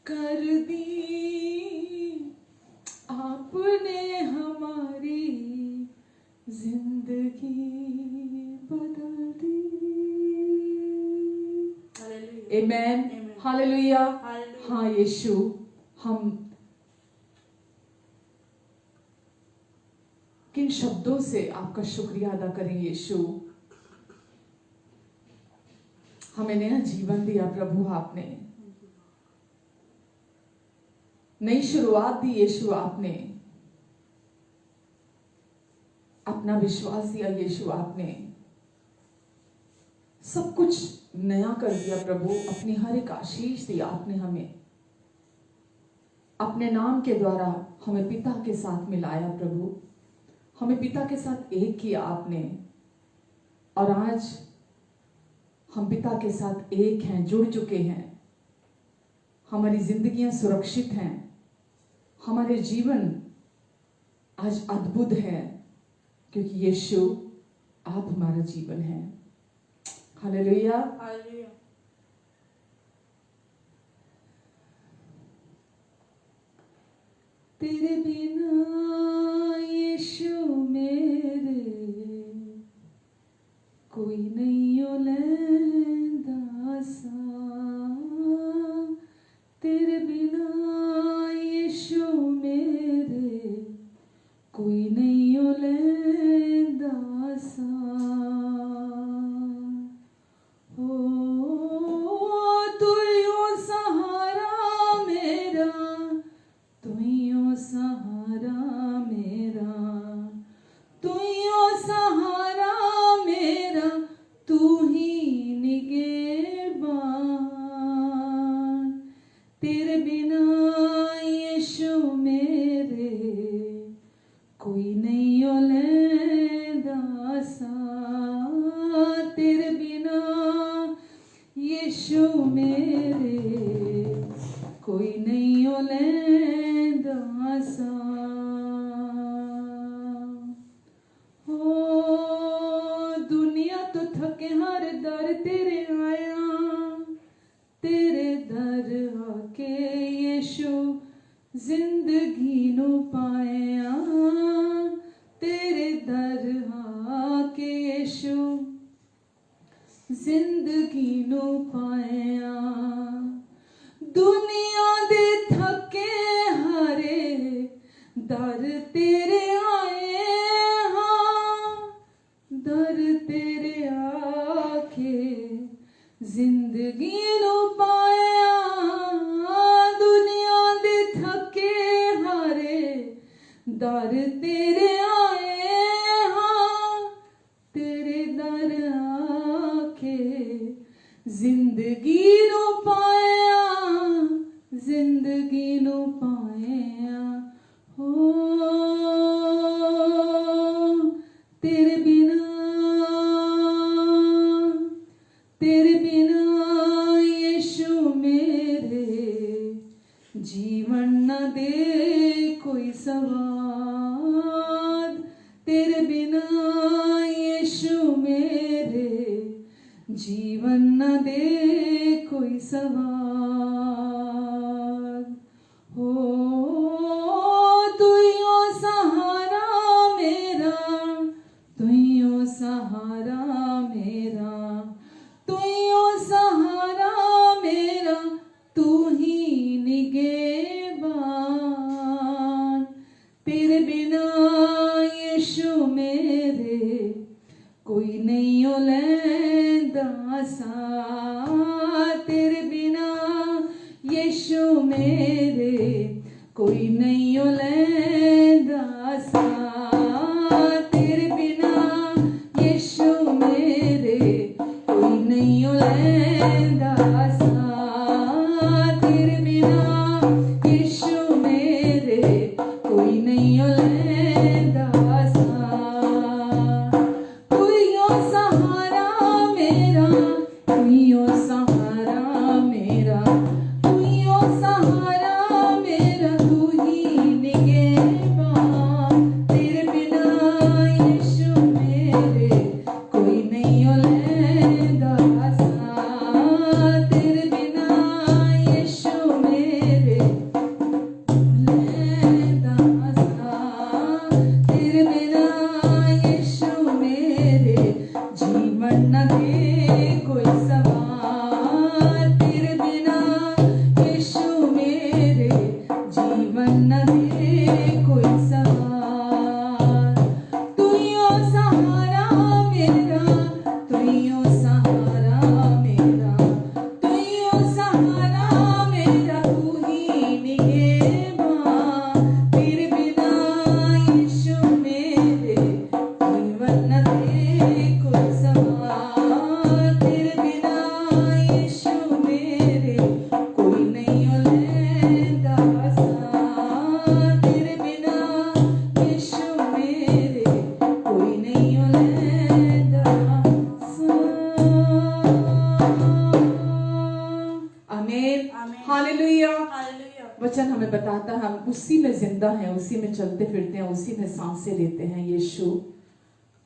कर दी, आपने हमारी जिंदगी बदल दी। आमेन, हालेलुया। हाँ यीशु, हम किन शब्दों से आपका शुक्रिया अदा करें यीशु। हमें नया जीवन दिया प्रभु, आपने नई शुरुआत दी यीशु, आपने अपना विश्वास दिया यीशु, आपने सब कुछ नया कर दिया प्रभु। अपनी हर एक आशीष दी आपने हमें, अपने नाम के द्वारा हमें पिता के साथ मिलाया प्रभु, हमें पिता के साथ एक किया आपने। और आज हम पिता के साथ एक हैं, जुड़ चुके हैं। हमारी जिंदगियां सुरक्षित हैं, हमारे जीवन आज अद्भुत है, क्योंकि यीशु आप हमारा जीवन है। हालेलुया। तेरे बिना यीशु मेरे कोई नहीं ओ लैंदा सा, तेरे बिना यीशु मेरे कोई नहीं ओ लैंदा सा। तू यो सहारा मेरा, तू यो सहारा मेरा, तू यो सहारा मेरा, तू ही निगहबान। तेरे बिना यीशु मेरे कोई नहीं ओ लैंदा सा, तेरे बिना यीशु मेरे कोई नहीं ओ लैंदा सा। दुनिया तो थके हर दर तेरे आया, तेरे दर आके यीशु जिंदगी नु पाया, तेरे दर आके यीशु जिंदगी नु पाया। दुनिया दे थके हारे दर तेरे आए हाँ, दर तेरे आके जिंदगी नु पाया। दुनिया दे थके हारे दर तेरे आए हाँ, तेरे दर आके जिंदगी नु पाया, जिंदगी नु पाया। हो तेरे बिना, तेरे बिना यीशु मेरे जीवन न दे कोई स्वाद, तेरे बिना यीशु मेरे जीवन न दे कोई स्वाद। हो तू यो सहारा मेरा, तू यो सहारा मेरा, तू यो सहारा मेरा, तू ही निगहबान। तेरे बिना यीशु मेरे कोई नहीं ओ लैंदा सा, तेरे बिना यीशु मेरे कोई नहीं ओ लैंदा सा, तेरे बिना यीशु मेरे कोई नहीं ओ लैंदा सा, तेरे बिना यीशु मेरे कोई नहीं ओ लैंदा सा। तू यो सहारा मेरा, तू यो सहारा मेरा, तू यो सहारा मेरा, तू ही निगहबान। तेरे हालेलुया। हालेलुया। वचन हमें बताता है हम उसी में जिंदा हैं, उसी में चलते फिरते हैं, उसी में सांसें लेते हैं। यीशु,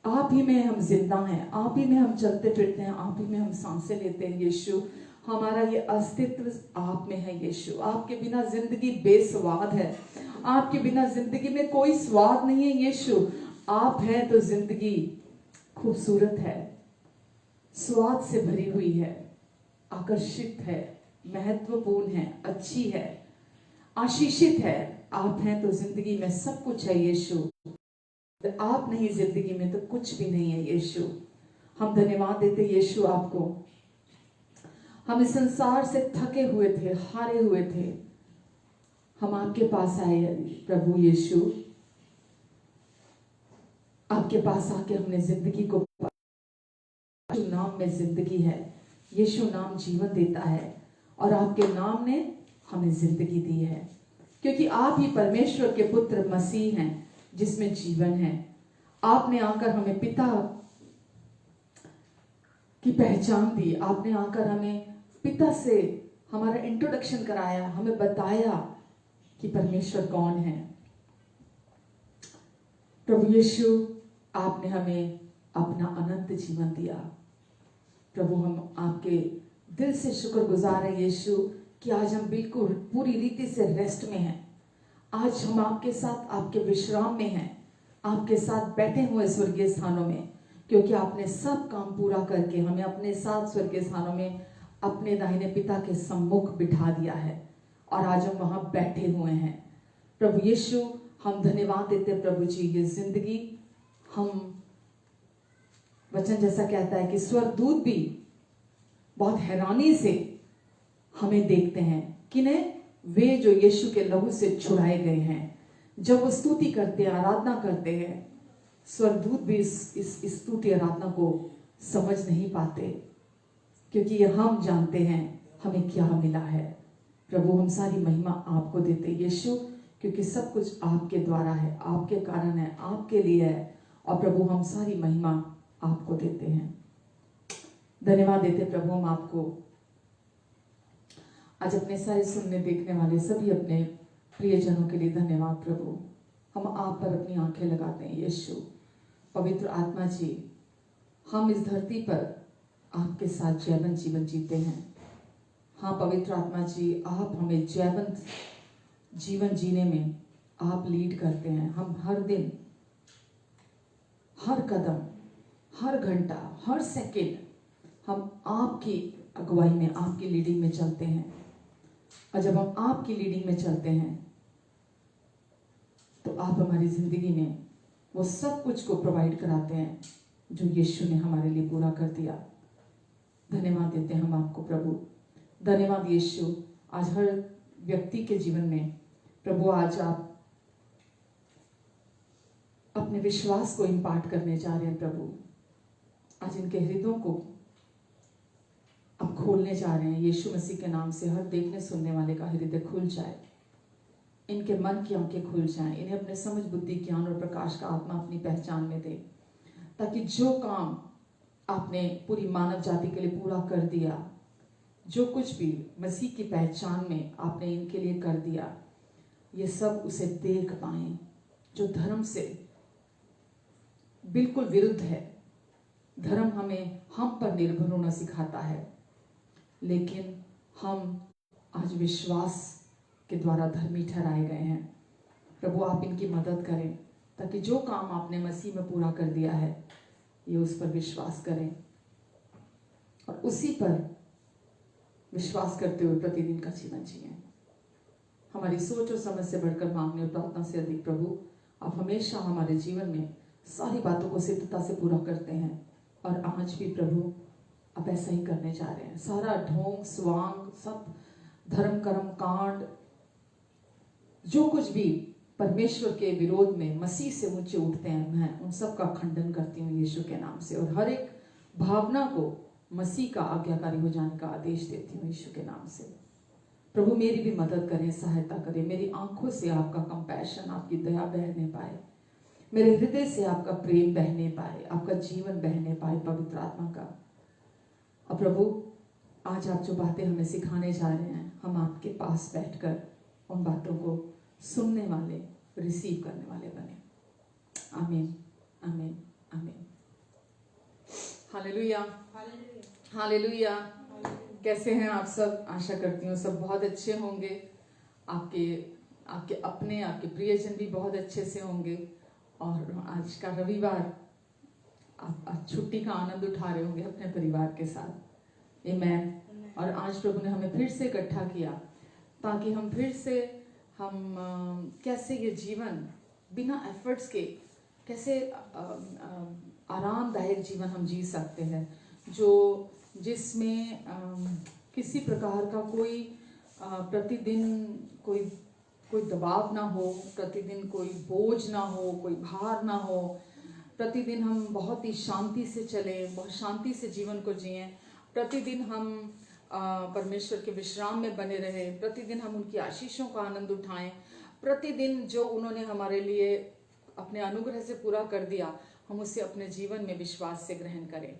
आप ही में हम जिंदा हैं, आप ही में हम चलते फिरते हैं, आप ही में हम सांसें लेते हैं। यीशु, हमारा ये अस्तित्व आप में है। यीशु, आपके बिना जिंदगी बेस्वाद है, आपके बिना जिंदगी में कोई स्वाद नहीं है। यीशु, आप हैं तो जिंदगी खूबसूरत है, स्वाद से भरी हुई है, आकर्षित है, महत्वपूर्ण है, अच्छी है, आशीषित है। आप हैं तो जिंदगी में सब कुछ है। यीशु, आप नहीं जिंदगी में तो कुछ भी नहीं है। यीशु, हम धन्यवाद देते यीशु आपको। हम इस संसार से थके हुए थे, हारे हुए थे, हम आपके पास आए प्रभु यीशु। आपके पास आके हमने जिंदगी को, यीशु नाम में जिंदगी है, यीशु नाम जीवन देता है और आपके नाम ने हमें जिंदगी दी है, क्योंकि आप ही परमेश्वर के पुत्र मसीह हैं जिसमें जीवन है। आपने आकर हमें पिता की पहचान दी, आपने आकर हमें पिता से हमारा इंट्रोडक्शन कराया, हमें बताया कि परमेश्वर कौन है। प्रभु यीशु, आपने हमें अपना अनंत जीवन दिया। प्रभु, हम आपके दिल से शुक्रगुजार हैं यीशु कि आज हम बिल्कुल पूरी रीति से रेस्ट में हैं। आज हम आपके साथ, आपके विश्राम में हैं, आपके साथ बैठे हुए स्वर्गीय स्थानों में, क्योंकि आपने सब काम पूरा करके हमें अपने साथ स्वर्गीय स्थानों में अपने दाहिने पिता के सम्मुख बिठा दिया है और आज हम वहां बैठे हुए हैं। प्रभु यीशु, हम धन्यवाद देते प्रभु जी। ये जिंदगी, हम वचन जैसा कहता है कि स्वर्गदूत भी बहुत हैरानी से हमें देखते हैं, किन्हें? वे जो यीशु के लहू से छुड़ाए गए हैं। जब वो स्तुति करते हैं, आराधना करते हैं, स्वर्गदूत भी इस स्तुति आराधना को समझ नहीं पाते, क्योंकि ये हम जानते हैं हमें क्या मिला है। प्रभु, हम सारी महिमा आपको देते यीशु, क्योंकि सब कुछ आपके द्वारा है, आपके कारण है, आपके लिए है। और प्रभु, हम सारी महिमा आपको देते हैं, धन्यवाद देते प्रभु हम आपको। आज अपने सारे सुनने देखने वाले सभी अपने प्रियजनों के लिए धन्यवाद प्रभु। हम आप पर अपनी आंखें लगाते हैं यीशु। पवित्र आत्मा जी, हम इस धरती पर आपके साथ जैवंत जीवन जीते हैं। हाँ पवित्र आत्मा जी, आप हमें जैवंत जीवन जीने में आप लीड करते हैं। हम हर दिन, हर कदम, हर घंटा, हर सेकंड हम आपकी अगुवाई में, आपकी लीडिंग में चलते हैं। और जब हम आपकी लीडिंग में चलते हैं तो आप हमारी जिंदगी में वो सब कुछ को प्रोवाइड कराते हैं जो यीशु ने हमारे लिए पूरा कर दिया। धन्यवाद देते हैं हम आपको प्रभु। धन्यवाद यीशु। आज हर व्यक्ति के जीवन में प्रभु, आज आप अपने विश्वास को इम्पार्ट करने जा रहे हैं प्रभु। आज इनके हृदयों को अब खोलने जा रहे हैं यीशु मसीह के नाम से। हर देखने सुनने वाले का हृदय खुल जाए, इनके मन की आंखें खुल जाएं, इन्हें अपने समझ, बुद्धि, ज्ञान और प्रकाश का आत्मा अपनी पहचान में दे, ताकि जो काम आपने पूरी मानव जाति के लिए पूरा कर दिया, जो कुछ भी मसीह की पहचान में आपने इनके लिए कर दिया, ये सब उसे देख पाएं, जो धर्म से बिल्कुल विरुद्ध है। धर्म हमें हम पर निर्भर होना सिखाता है, लेकिन हम आज विश्वास के द्वारा धर्मी ठहराए गए हैं। प्रभु, आप इनकी मदद करें ताकि जो काम आपने मसीह में पूरा कर दिया है, ये उस पर विश्वास करें और उसी पर विश्वास करते हुए प्रतिदिन का जीवन जिएं। हमारी सोच और समझ से बढ़कर मांगने और प्रार्थना से अधिक प्रभु, आप हमेशा हमारे जीवन में सारी बातों को सिद्धता से पूरा करते हैं और आज भी प्रभु आप ऐसा ही करने जा रहे हैं। सारा ढोंग, स्वांग, सब धर्म, कर्म, कांड, जो कुछ भी परमेश्वर के विरोध में मसीह से ऊंचे उठते हैं, मैं उन सब का खंडन करती हूँ यीशु के नाम से, और हर एक भावना को मसीह का आज्ञाकारी हो जाने का आदेश देती हूँ यीशु के नाम से। प्रभु, मेरी भी मदद करें, सहायता करें, मेरी आंखों से आपका कंपैशन, आपकी दया बहने पाए, मेरे हृदय से आपका प्रेम बहने पाए, आपका जीवन बहने पाए पवित्र आत्मा का। और प्रभु, आज आप जो बातें हमें सिखाने जा रहे हैं, हम आपके पास बैठकर उन बातों को सुनने वाले, रिसीव करने वाले बने। आमीन, आमीन, आमीन। Hallelujah, hallelujah. कैसे हैं आप सब? आशा करती हूँ सब बहुत अच्छे होंगे। आपके आपके अपने, आपके प्रियजन भी बहुत अच्छे से होंगे। और आज का रविवार आप आज छुट्टी का आनंद उठा रहे होंगे अपने परिवार के साथ। आमीन। और आज प्रभु ने हमें फिर से इकट्ठा किया ताकि हम फिर से कैसे ये जीवन बिना एफर्ट्स के कैसे आरामदायक जीवन हम जी सकते हैं, जो जिसमें किसी प्रकार का कोई प्रतिदिन कोई दबाव ना हो, प्रतिदिन कोई बोझ ना हो, कोई भार ना हो। प्रतिदिन हम बहुत ही शांति से चलें, बहुत शांति से जीवन को जिएं। प्रतिदिन हम परमेश्वर के विश्राम में बने रहें। प्रतिदिन हम उनकी आशीषों का आनंद उठाएं। प्रतिदिन जो उन्होंने हमारे लिए अपने अनुग्रह से पूरा कर दिया, हम उसे अपने जीवन में विश्वास से ग्रहण करें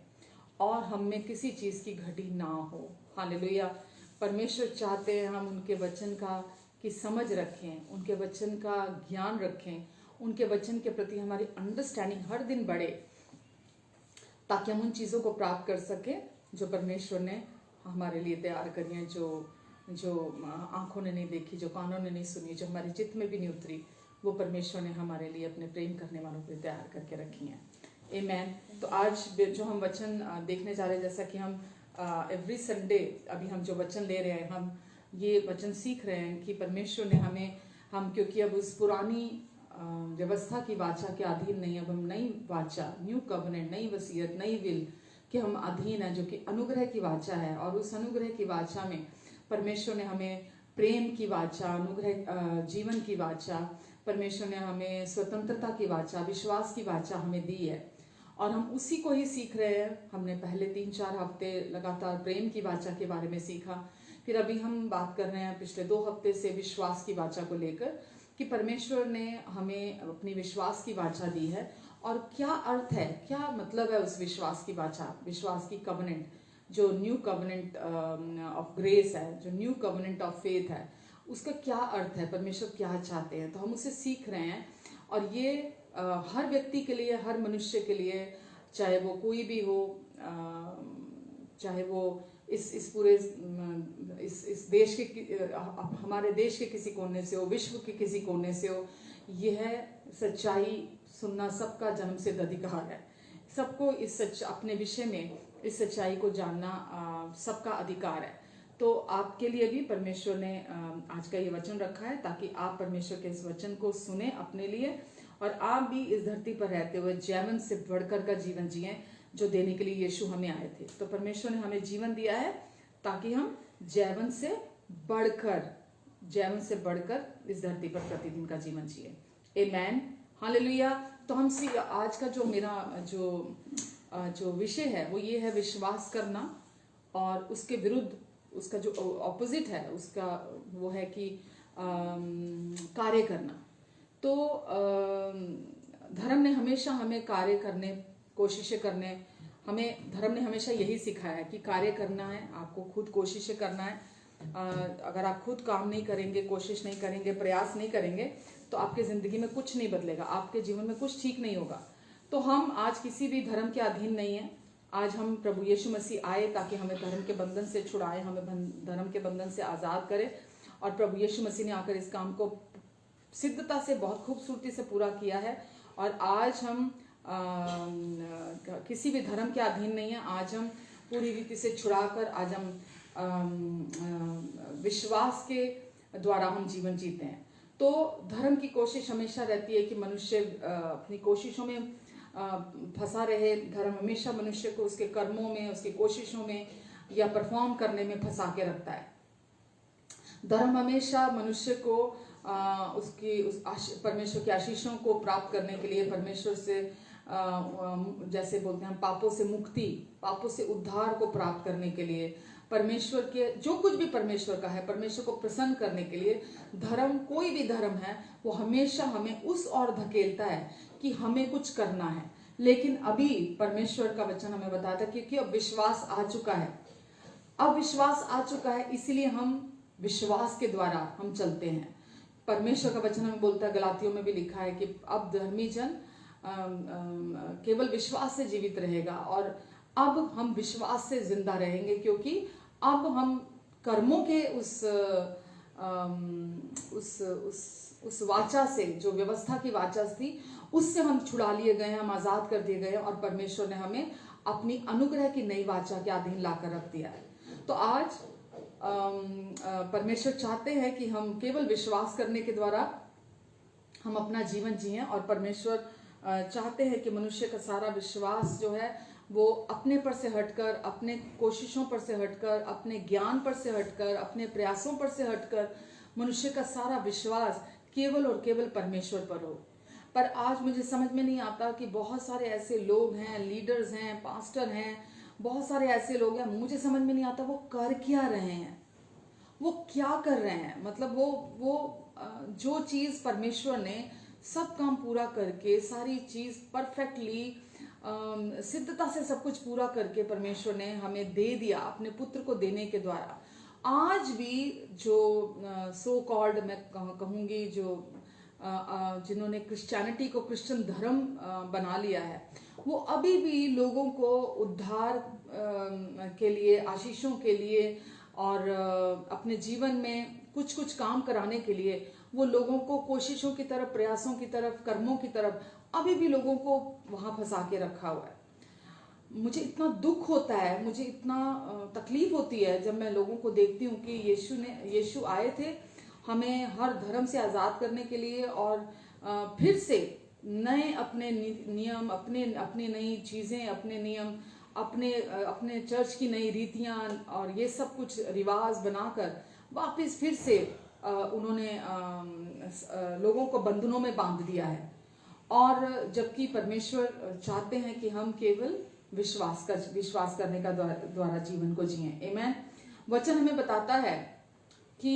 और हम में किसी चीज़ की घटी ना हो। हालेलुया। परमेश्वर चाहते हैं हम उनके वचन की समझ रखें, उनके वचन का ज्ञान रखें, उनके वचन के प्रति हमारी अंडरस्टैंडिंग हर दिन बढ़े, ताकि हम उन चीज़ों को प्राप्त कर सकें जो परमेश्वर ने हमारे लिए तैयार करी हैं, जो आँखों ने नहीं देखी, जो कानों ने नहीं सुनी, जो हमारे चित्त में भी नहीं उतरी, वो परमेश्वर ने हमारे लिए अपने प्रेम करने वालों को तैयार करके रखी हैं। आमीन। तो आज जो हम वचन देखने जा रहे हैं, जैसा कि हम एवरी संडे अभी हम जो वचन ले रहे हैं, हम ये वचन सीख रहे हैं कि परमेश्वर ने हम क्योंकि अब उस पुरानी व्यवस्था की वाचा के अधीन नहीं, अब हम नई वाचा, न्यू कवनेंट, नई वसीयत, नई विल के हम अधीन है, जो कि अनुग्रह की वाचा है। और उस अनुग्रह की वाचा में परमेश्वर ने हमें प्रेम की वाचा, अनुग्रह जीवन की वाचा, परमेश्वर ने हमें स्वतंत्रता की वाचा, विश्वास की वाचा हमें दी है और हम उसी को ही सीख रहे हैं। हमने पहले 3-4 हफ्ते लगातार प्रेम की वाचा के बारे में सीखा, फिर अभी हम बात कर रहे हैं पिछले 2 हफ्ते से विश्वास की वाचा को लेकर, कि परमेश्वर ने हमें अपनी विश्वास की वाचा दी है और क्या अर्थ है, क्या मतलब है उस विश्वास की वाचा, विश्वास की कवनेंट, जो न्यू कवनेंट ऑफ ग्रेस है, जो न्यू कवनेंट ऑफ फेथ है, उसका क्या अर्थ है, परमेश्वर क्या चाहते हैं। तो हम उसे सीख रहे हैं और ये हर व्यक्ति के लिए, हर मनुष्य के लिए, चाहे वो कोई भी हो, चाहे वो इस पूरे इस देश के, हमारे देश के किसी कोने से हो, विश्व के किसी कोने से हो, यह सच्चाई सुनना सबका जन्म सिद्ध अधिकार है। सबको अपने विषय में इस सच्चाई को जानना सबका अधिकार है। तो आपके लिए भी परमेश्वर ने आज का ये वचन रखा है ताकि आप परमेश्वर के इस वचन को सुने अपने लिए और आप भी इस धरती पर रहते हुए जीवन से बढ़कर का जीवन जिएं, जो देने के लिए यीशु हमें आए थे। तो परमेश्वर ने हमें जीवन दिया है ताकि हम जीवन से बढ़कर इस धरती पर प्रतिदिन का जीवन जिए। आमीन, हालेलुया। तो हम आज का जो मेरा जो विषय है वो ये है, विश्वास करना और उसके विरुद्ध, उसका जो ऑपोजिट है उसका वो है कि कार्य करना। तो धर्म ने हमेशा हमें कार्य करने, कोशिशें करने, धर्म ने हमेशा यही सिखाया है कि कार्य करना है, आपको खुद कोशिशें करना है। अगर आप खुद काम नहीं करेंगे, कोशिश नहीं करेंगे, प्रयास नहीं करेंगे, तो आपके ज़िंदगी में कुछ नहीं बदलेगा, आपके जीवन में कुछ ठीक नहीं होगा। तो हम आज किसी भी धर्म के अधीन नहीं हैं। आज हम प्रभु यीशु मसीह आए ताकि हमें धर्म के बंधन से छुड़ाए, हमें धर्म के बंधन से आज़ाद करे। और प्रभु यीशु मसीह ने आकर इस काम को सिद्धता से, बहुत खूबसूरती से पूरा किया है। और आज हम किसी भी धर्म के अधीन नहीं है। आज हम पूरी रीति से छुड़ाकर, आज हम विश्वास के द्वारा हम जीवन जीते हैं। तो धर्म की कोशिश हमेशा रहती है कि मनुष्य अपनी कोशिशों में फंसा रहे। धर्म हमेशा मनुष्य को उसके कर्मों में, उसकी कोशिशों में या परफॉर्म करने में फंसा के रखता है। धर्म हमेशा मनुष्य को परमेश्वर की आशीषों को प्राप्त करने के लिए, परमेश्वर से जैसे बोलते हैं हम, पापों से मुक्ति, पापों से उद्धार को प्राप्त करने के लिए, परमेश्वर के जो कुछ भी परमेश्वर का है, परमेश्वर को प्रसन्न करने के लिए धर्म, कोई भी धर्म है, वो हमेशा हमें उस ओर धकेलता है कि हमें कुछ करना है। लेकिन अभी परमेश्वर का वचन हमें बताता है क्योंकि अब विश्वास आ चुका है, अब विश्वास आ चुका है, इसीलिए हम विश्वास के द्वारा हम चलते हैं। परमेश्वर का वचन हमें बोलता है, गलातियों में भी लिखा है कि अब धर्मी जन केवल विश्वास से जीवित रहेगा, और अब हम विश्वास से जिंदा रहेंगे, क्योंकि अब हम कर्मों के उस वाचा से, जो व्यवस्था की वाचा थी, उससे हम छुड़ा लिए गए हैं, हम आजाद कर दिए गए हैं, और परमेश्वर ने हमें अपनी अनुग्रह की नई वाचा के अधीन लाकर रख दिया है। तो आज परमेश्वर चाहते हैं कि हम केवल विश्वास करने के द्वारा हम अपना जीवन जिएं, और परमेश्वर चाहते हैं कि मनुष्य का सारा विश्वास जो है वो अपने पर से हटकर, अपने कोशिशों पर से हटकर, अपने ज्ञान पर से हटकर, अपने प्रयासों पर से हटकर मनुष्य का सारा विश्वास केवल और केवल परमेश्वर पर हो। पर आज मुझे समझ में नहीं आता कि बहुत सारे ऐसे लोग हैं, लीडर्स हैं, पास्टर हैं, बहुत सारे ऐसे लोग हैं, मुझे समझ में नहीं आता वो कर क्या रहे हैं, वो क्या कर रहे हैं। मतलब वो जो चीज़ परमेश्वर ने सब काम पूरा करके, सारी चीज़ परफेक्टली सिद्धता से सब कुछ पूरा करके परमेश्वर ने हमें दे दिया अपने पुत्र को देने के द्वारा, आज भी जो सो कॉल्ड मैं कहूँगी, जो जिन्होंने क्रिश्चियनिटी को क्रिश्चियन धर्म बना लिया है, वो अभी भी लोगों को उद्धार के लिए, आशीषों के लिए, और अपने जीवन में कुछ कुछ काम कराने के लिए वो लोगों को कोशिशों की तरफ, प्रयासों की तरफ, कर्मों की तरफ अभी भी लोगों को वहां फंसा के रखा हुआ है। मुझे इतना दुख होता है, मुझे इतना तकलीफ होती है जब मैं लोगों को देखती हूँ कि यीशु आए थे हमें हर धर्म से आज़ाद करने के लिए, और फिर से नए अपने नियम, अपने नई चीज़ें, अपने नियम, अपने चर्च की नई रीतियाँ और ये सब कुछ रिवाज बनाकर वापस फिर से उन्होंने लोगों को बंधनों में बांध दिया है। और जबकि परमेश्वर चाहते हैं कि हम केवल विश्वास करने का द्वारा जीवन को जिएं। आमीन। वचन हमें बताता है कि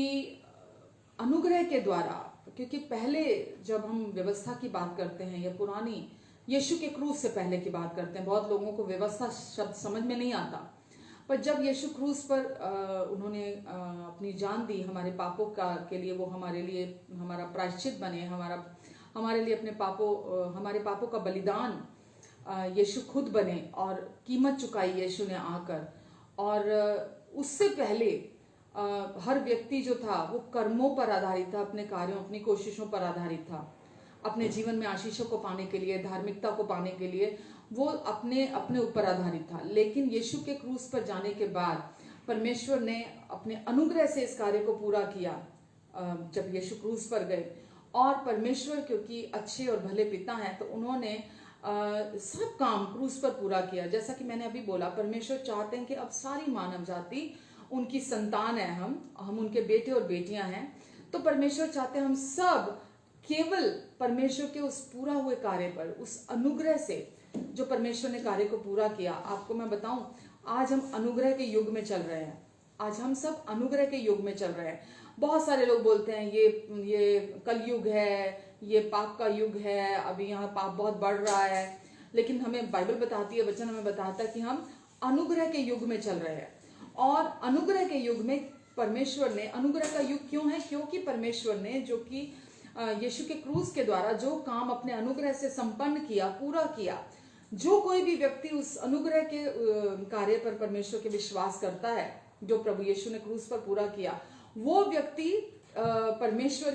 अनुग्रह के द्वारा, क्योंकि पहले जब हम व्यवस्था की बात करते हैं या पुरानी यीशु के क्रूस से पहले की बात करते हैं, बहुत लोगों को व्यवस्था शब्द समझ में नहीं आता, पर जब यीशु क्रूस पर उन्होंने अपनी जान दी हमारे पापों के लिए, वो हमारे लिए हमारा प्रायश्चित बने, हमारे लिए हमारे पापों का बलिदान यीशु खुद बने और कीमत चुकाई यीशु ने आकर। और उससे पहले हर व्यक्ति जो था वो कर्मों पर आधारित था, अपने कार्यों, अपनी कोशिशों पर आधारित था, अपने जीवन में आशीषों को पाने के लिए, धार्मिकता को पाने के लिए वो अपने ऊपर आधारित था। लेकिन यीशु के क्रूस पर जाने के बाद परमेश्वर ने अपने अनुग्रह से इस कार्य को पूरा किया। जब यीशु क्रूस पर गए, और परमेश्वर क्योंकि अच्छे और भले पिता हैं, तो उन्होंने सब काम क्रूस पर पूरा किया। जैसा कि मैंने अभी बोला, परमेश्वर चाहते हैं कि अब सारी मानव जाति उनकी संतान है, हम उनके बेटे और बेटियां हैं। तो परमेश्वर चाहते हैं हम सब केवल परमेश्वर के उस पूरा हुए कार्य पर, उस अनुग्रह से जो परमेश्वर ने कार्य को पूरा किया। आपको मैं बताऊं, आज हम अनुग्रह के युग में चल रहे हैं। आज हम सब अनुग्रह के युग में चल रहे हैं। बहुत सारे लोग बोलते हैं ये कलयुग है, ये पाप का युग है, अभी यहाँ पाप बहुत बढ़ रहा है। लेकिन हमें बाइबल बताती है, वचन हमें बताता है कि हम अनुग्रह के युग में चल रहे हैं। और अनुग्रह के युग में परमेश्वर ने, अनुग्रह का युग क्यों है? क्योंकि परमेश्वर ने जो कि यीशु के क्रूस के द्वारा जो काम अपने अनुग्रह से संपन्न किया, पूरा किया, जो कोई भी व्यक्ति उस अनुग्रह के कार्य पर परमेश्वर के विश्वास करता है, जो प्रभु यीशु ने क्रूस पर पूरा किया, वो व्यक्ति परमेश्वर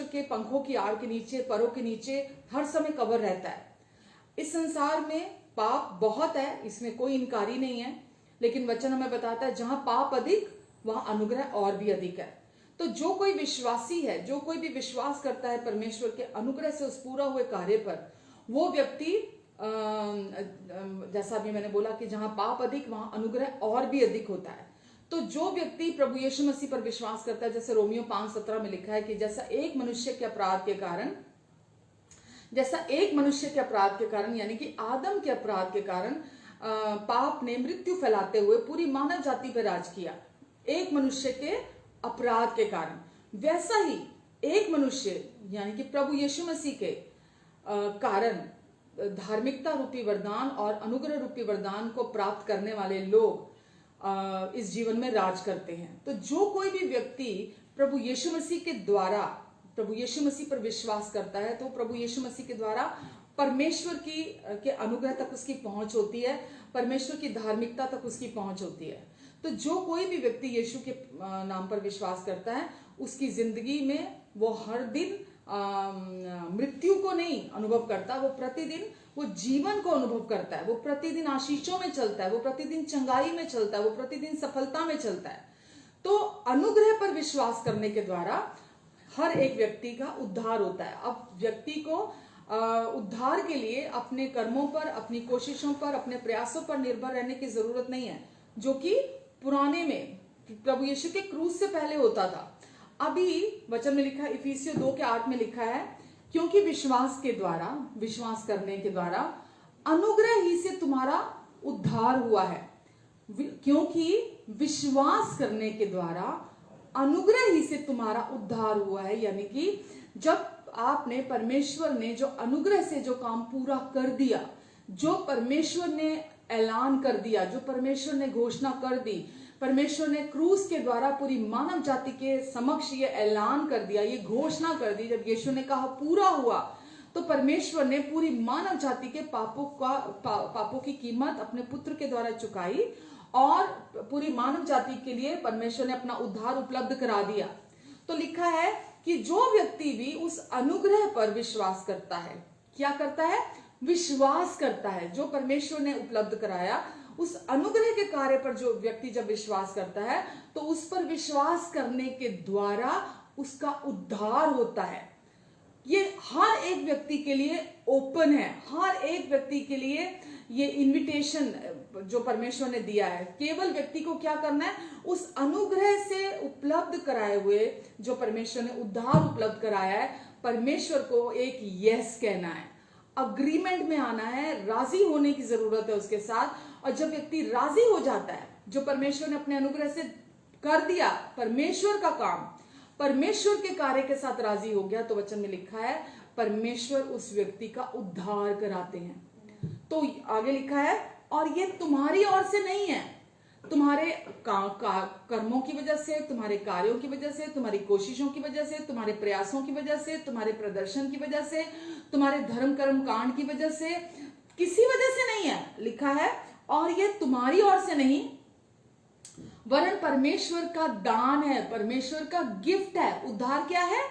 के पंखों की आड़ के नीचे, परों के नीचे हर समय कवर रहता है। इस संसार में पाप बहुत है, इसमें कोई इनकारी नहीं है, लेकिन वचन हमें बताता है जहां पाप अधिक वहां अनुग्रह और भी अधिक है। तो जो कोई विश्वासी है, जो कोई भी विश्वास करता है परमेश्वर के अनुग्रह से उस पूरा हुए कार्य पर, वो व्यक्ति जैसा भी मैंने बोला कि जहां पाप अधिक वहां अनुग्रह और भी अधिक होता है। तो जो व्यक्ति प्रभु यीशु मसीह पर विश्वास करता है, जैसे रोमियो 5:17 में लिखा है कि जैसा एक मनुष्य के अपराध के कारण यानी कि आदम के अपराध के कारण पाप ने मृत्यु फैलाते हुए पूरी मानव जाति पर राज किया, एक मनुष्य के अपराध के कारण, वैसा ही एक मनुष्य यानी कि प्रभु यीशु मसीह के कारण धार्मिकता रूपी वरदान और अनुग्रह रूपी वरदान को प्राप्त करने वाले लोग इस जीवन में राज करते हैं। तो जो कोई भी व्यक्ति प्रभु यीशु मसीह के द्वारा प्रभु यीशु मसीह पर विश्वास करता है, तो प्रभु यीशु मसीह के द्वारा परमेश्वर के अनुग्रह तक उसकी पहुंच होती है, परमेश्वर की धार्मिकता तक उसकी पहुंच होती है। तो जो कोई भी व्यक्ति यीशु के नाम पर विश्वास करता है, उसकी जिंदगी में वो हर दिन मृत्यु को नहीं अनुभव करता, वो प्रतिदिन वो जीवन को अनुभव करता है, वो प्रतिदिन आशीषों में चलता है, वो प्रतिदिन चंगाई में चलता है, वो प्रतिदिन सफलता में चलता है। तो अनुग्रह पर विश्वास करने के द्वारा हर एक व्यक्ति का उद्धार होता है। अब व्यक्ति को उद्धार के लिए अपने कर्मों पर, अपनी कोशिशों पर, अपने प्रयासों पर निर्भर रहने की जरूरत नहीं है, जो कि पुराने में प्रभु यीशु के क्रूस से पहले होता था। अभी वचन में लिखा है, इफिसियों 2:8 में लिखा है, क्योंकि विश्वास करने के द्वारा अनुग्रह ही से तुम्हारा उद्धार हुआ है। क्योंकि विश्वास करने के द्वारा अनुग्रह ही से तुम्हारा उद्धार हुआ है, यानी कि जब आपने परमेश्वर ने जो अनुग्रह से जो काम पूरा कर दिया, जो परमेश्वर ने ऐलान कर दिया, जो परमेश्वर ने घोषणा कर दी, परमेश्वर ने क्रूस के द्वारा पूरी मानव जाति के समक्ष ये ऐलान कर दिया, ये घोषणा कर दी। जब यीशु ने कहा पूरा हुआ, तो परमेश्वर ने पूरी मानव जाति के पापों की कीमत अपने पुत्र के द्वारा चुकाई और पूरी मानव जाति के लिए परमेश्वर ने अपना उद्धार उपलब्ध करा दिया। तो लिखा है कि जो व्यक्ति भी उस अनुग्रह पर विश्वास करता है, क्या करता है? विश्वास करता है। जो परमेश्वर ने उपलब्ध कराया, उस अनुग्रह के कार्य पर जो व्यक्ति जब विश्वास करता है, तो उस पर विश्वास करने के द्वारा उसका उद्धार होता है। ये हर एक व्यक्ति के लिए ओपन है, हर एक व्यक्ति के लिए ये इनविटेशन जो परमेश्वर ने दिया है। केवल व्यक्ति को क्या करना है? उस अनुग्रह से उपलब्ध कराए हुए, जो परमेश्वर ने उद्धार उपलब्ध कराया है, परमेश्वर को एक यस कहना है, अग्रीमेंट में आना है, राजी होने की जरूरत है उसके साथ। और जब व्यक्ति राजी हो जाता है, जो परमेश्वर ने अपने अनुग्रह से कर दिया, परमेश्वर का काम, परमेश्वर के कार्य के साथ राजी हो गया, तो वचन में लिखा है परमेश्वर उस व्यक्ति का उद्धार कराते हैं। तो आगे लिखा है, और ये तुम्हारी ओर से नहीं है, तुम्हारे कर्मों की वजह से, तुम्हारे कार्यों की वजह से, तुम्हारी कोशिशों की वजह से, तुम्हारे प्रयासों की वजह से, तुम्हारे प्रदर्शन की वजह से, तुम्हारे धर्म कर्म कांड की वजह से, किसी वजह से नहीं है। लिखा है, और ये तुम्हारी ओर से नहीं, वरन परमेश्वर का दान है, परमेश्वर का गिफ्ट है। उद्धार क्या है?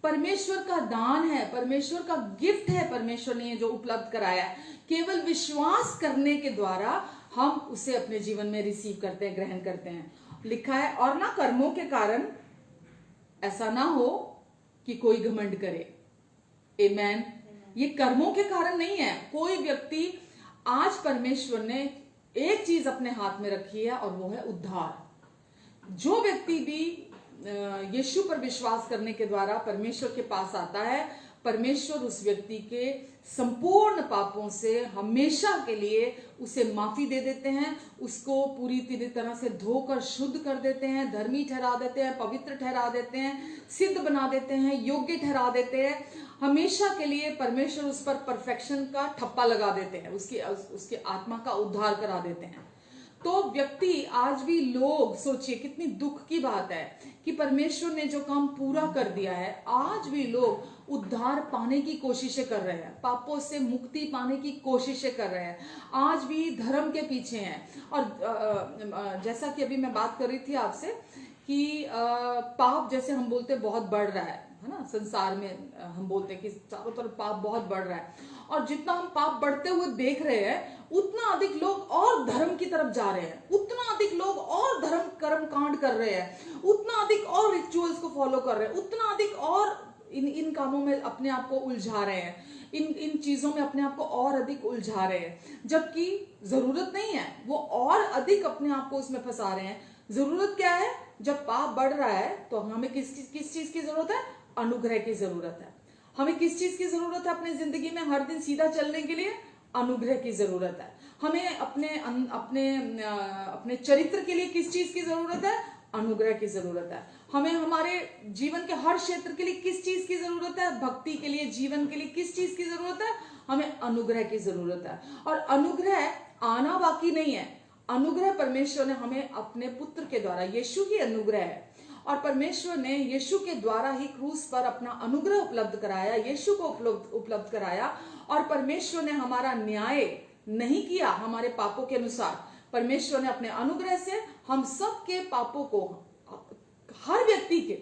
परमेश्वर का दान है, परमेश्वर का गिफ्ट है। परमेश्वर ने जो उपलब्ध कराया है, केवल विश्वास करने के द्वारा हम उसे अपने जीवन में रिसीव करते हैं, ग्रहण करते हैं। लिखा है, और ना कर्मों के कारण, ऐसा ना हो कि कोई घमंड करे। आमेन। ये कर्मों के कारण नहीं है। कोई व्यक्ति, आज परमेश्वर ने एक चीज अपने हाथ में रखी है, और वो है उद्धार। जो व्यक्ति भी यीशु पर विश्वास करने के द्वारा परमेश्वर के पास आता है, परमेश्वर उस व्यक्ति के संपूर्ण पापों से हमेशा के लिए उसे माफी दे देते हैं, उसको पूरी तरह से धोकर शुद्ध कर देते हैं, धर्मी ठहरा देते हैं, पवित्र ठहरा देते हैं, सिद्ध बना देते हैं, योग्य ठहरा देते हैं। हमेशा के लिए परमेश्वर उस पर परफेक्शन का ठप्पा लगा देते हैं, उसकी आत्मा का उद्धार करा देते हैं। तो व्यक्ति, आज भी लोग, सोचिए कितनी दुख की बात है कि परमेश्वर ने जो काम पूरा कर दिया है, आज भी लोग उद्धार पाने की कोशिशें कर रहे हैं, पापों से मुक्ति पाने की कोशिशें कर रहे हैं, आज भी धर्म के पीछे हैं। और जैसा कि अभी मैं बात कर रही थी आपसे कि पाप, जैसे हम बोलते बहुत बढ़ रहा है ना, संसार में हम बोलते हैं कि चारों तरफ पाप बहुत बढ़ रहा है, और जितना हम पाप बढ़ते हुए देख रहे हैं, उतना अधिक लोग और धर्म की तरफ जा रहे हैं, उतना अधिक लोग और धर्म कर्म कांड कर रहे हैं, उतना अधिक और रिचुअल्स को फॉलो कर रहे हैं, उतना अधिक और इन कामों में अपने आप को उलझा रहे हैं, इन चीजों में अपने आप को और अधिक उलझा रहे हैं, जबकि जरूरत नहीं है, वो और अधिक अपने आप को उसमें फंसा रहे हैं। जरूरत क्या है? जब पाप बढ़ रहा है, तो हमें किस चीज की जरूरत है? अनुग्रह की जरूरत है। हमें किस चीज की जरूरत है अपनी जिंदगी में हर दिन सीधा चलने के लिए? अनुग्रह की जरूरत है। हमें अपने चरित्र के लिए किस चीज की जरूरत है? अनुग्रह की जरूरत है। हमें हमारे जीवन के हर क्षेत्र के लिए किस चीज की जरूरत है? भक्ति के लिए, जीवन के लिए किस चीज की जरूरत है? हमें अनुग्रह की जरूरत है। और अनुग्रह आना बाकी नहीं है, अनुग्रह परमेश्वर ने हमें अपने पुत्र के द्वारा, यीशु ही अनुग्रह है, और परमेश्वर ने यीशु के द्वारा ही क्रूस पर अपना अनुग्रह उपलब्ध कराया, यीशु को उपलब्ध कराया। और परमेश्वर ने हमारा न्याय नहीं किया हमारे पापों के अनुसार, परमेश्वर ने अपने अनुग्रह से हम सब के पापों को, हर व्यक्ति के,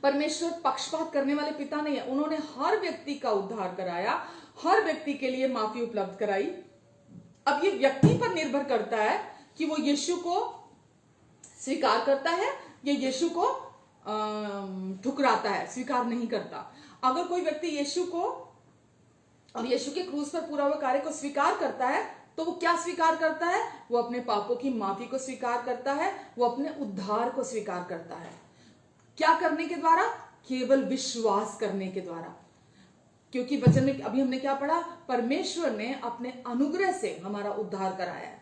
परमेश्वर पक्षपात करने वाले पिता नहीं है, उन्होंने हर व्यक्ति का उद्धार कराया, हर व्यक्ति के लिए माफी उपलब्ध कराई। अब ये व्यक्ति पर निर्भर करता है कि वो यीशु को स्वीकार करता है या यीशु को ठुकराता है, स्वीकार नहीं करता। अगर कोई व्यक्ति यीशु को और यीशु के क्रूस पर पूरा हुआ कार्य को स्वीकार करता है, तो वो क्या स्वीकार करता है? वो अपने पापों की माफी को स्वीकार करता है, वो अपने उद्धार को स्वीकार करता है। क्या करने के द्वारा? केवल विश्वास करने के द्वारा। क्योंकि वचन में अभी हमने क्या पढ़ा? परमेश्वर ने अपने अनुग्रह से हमारा उद्धार कराया है।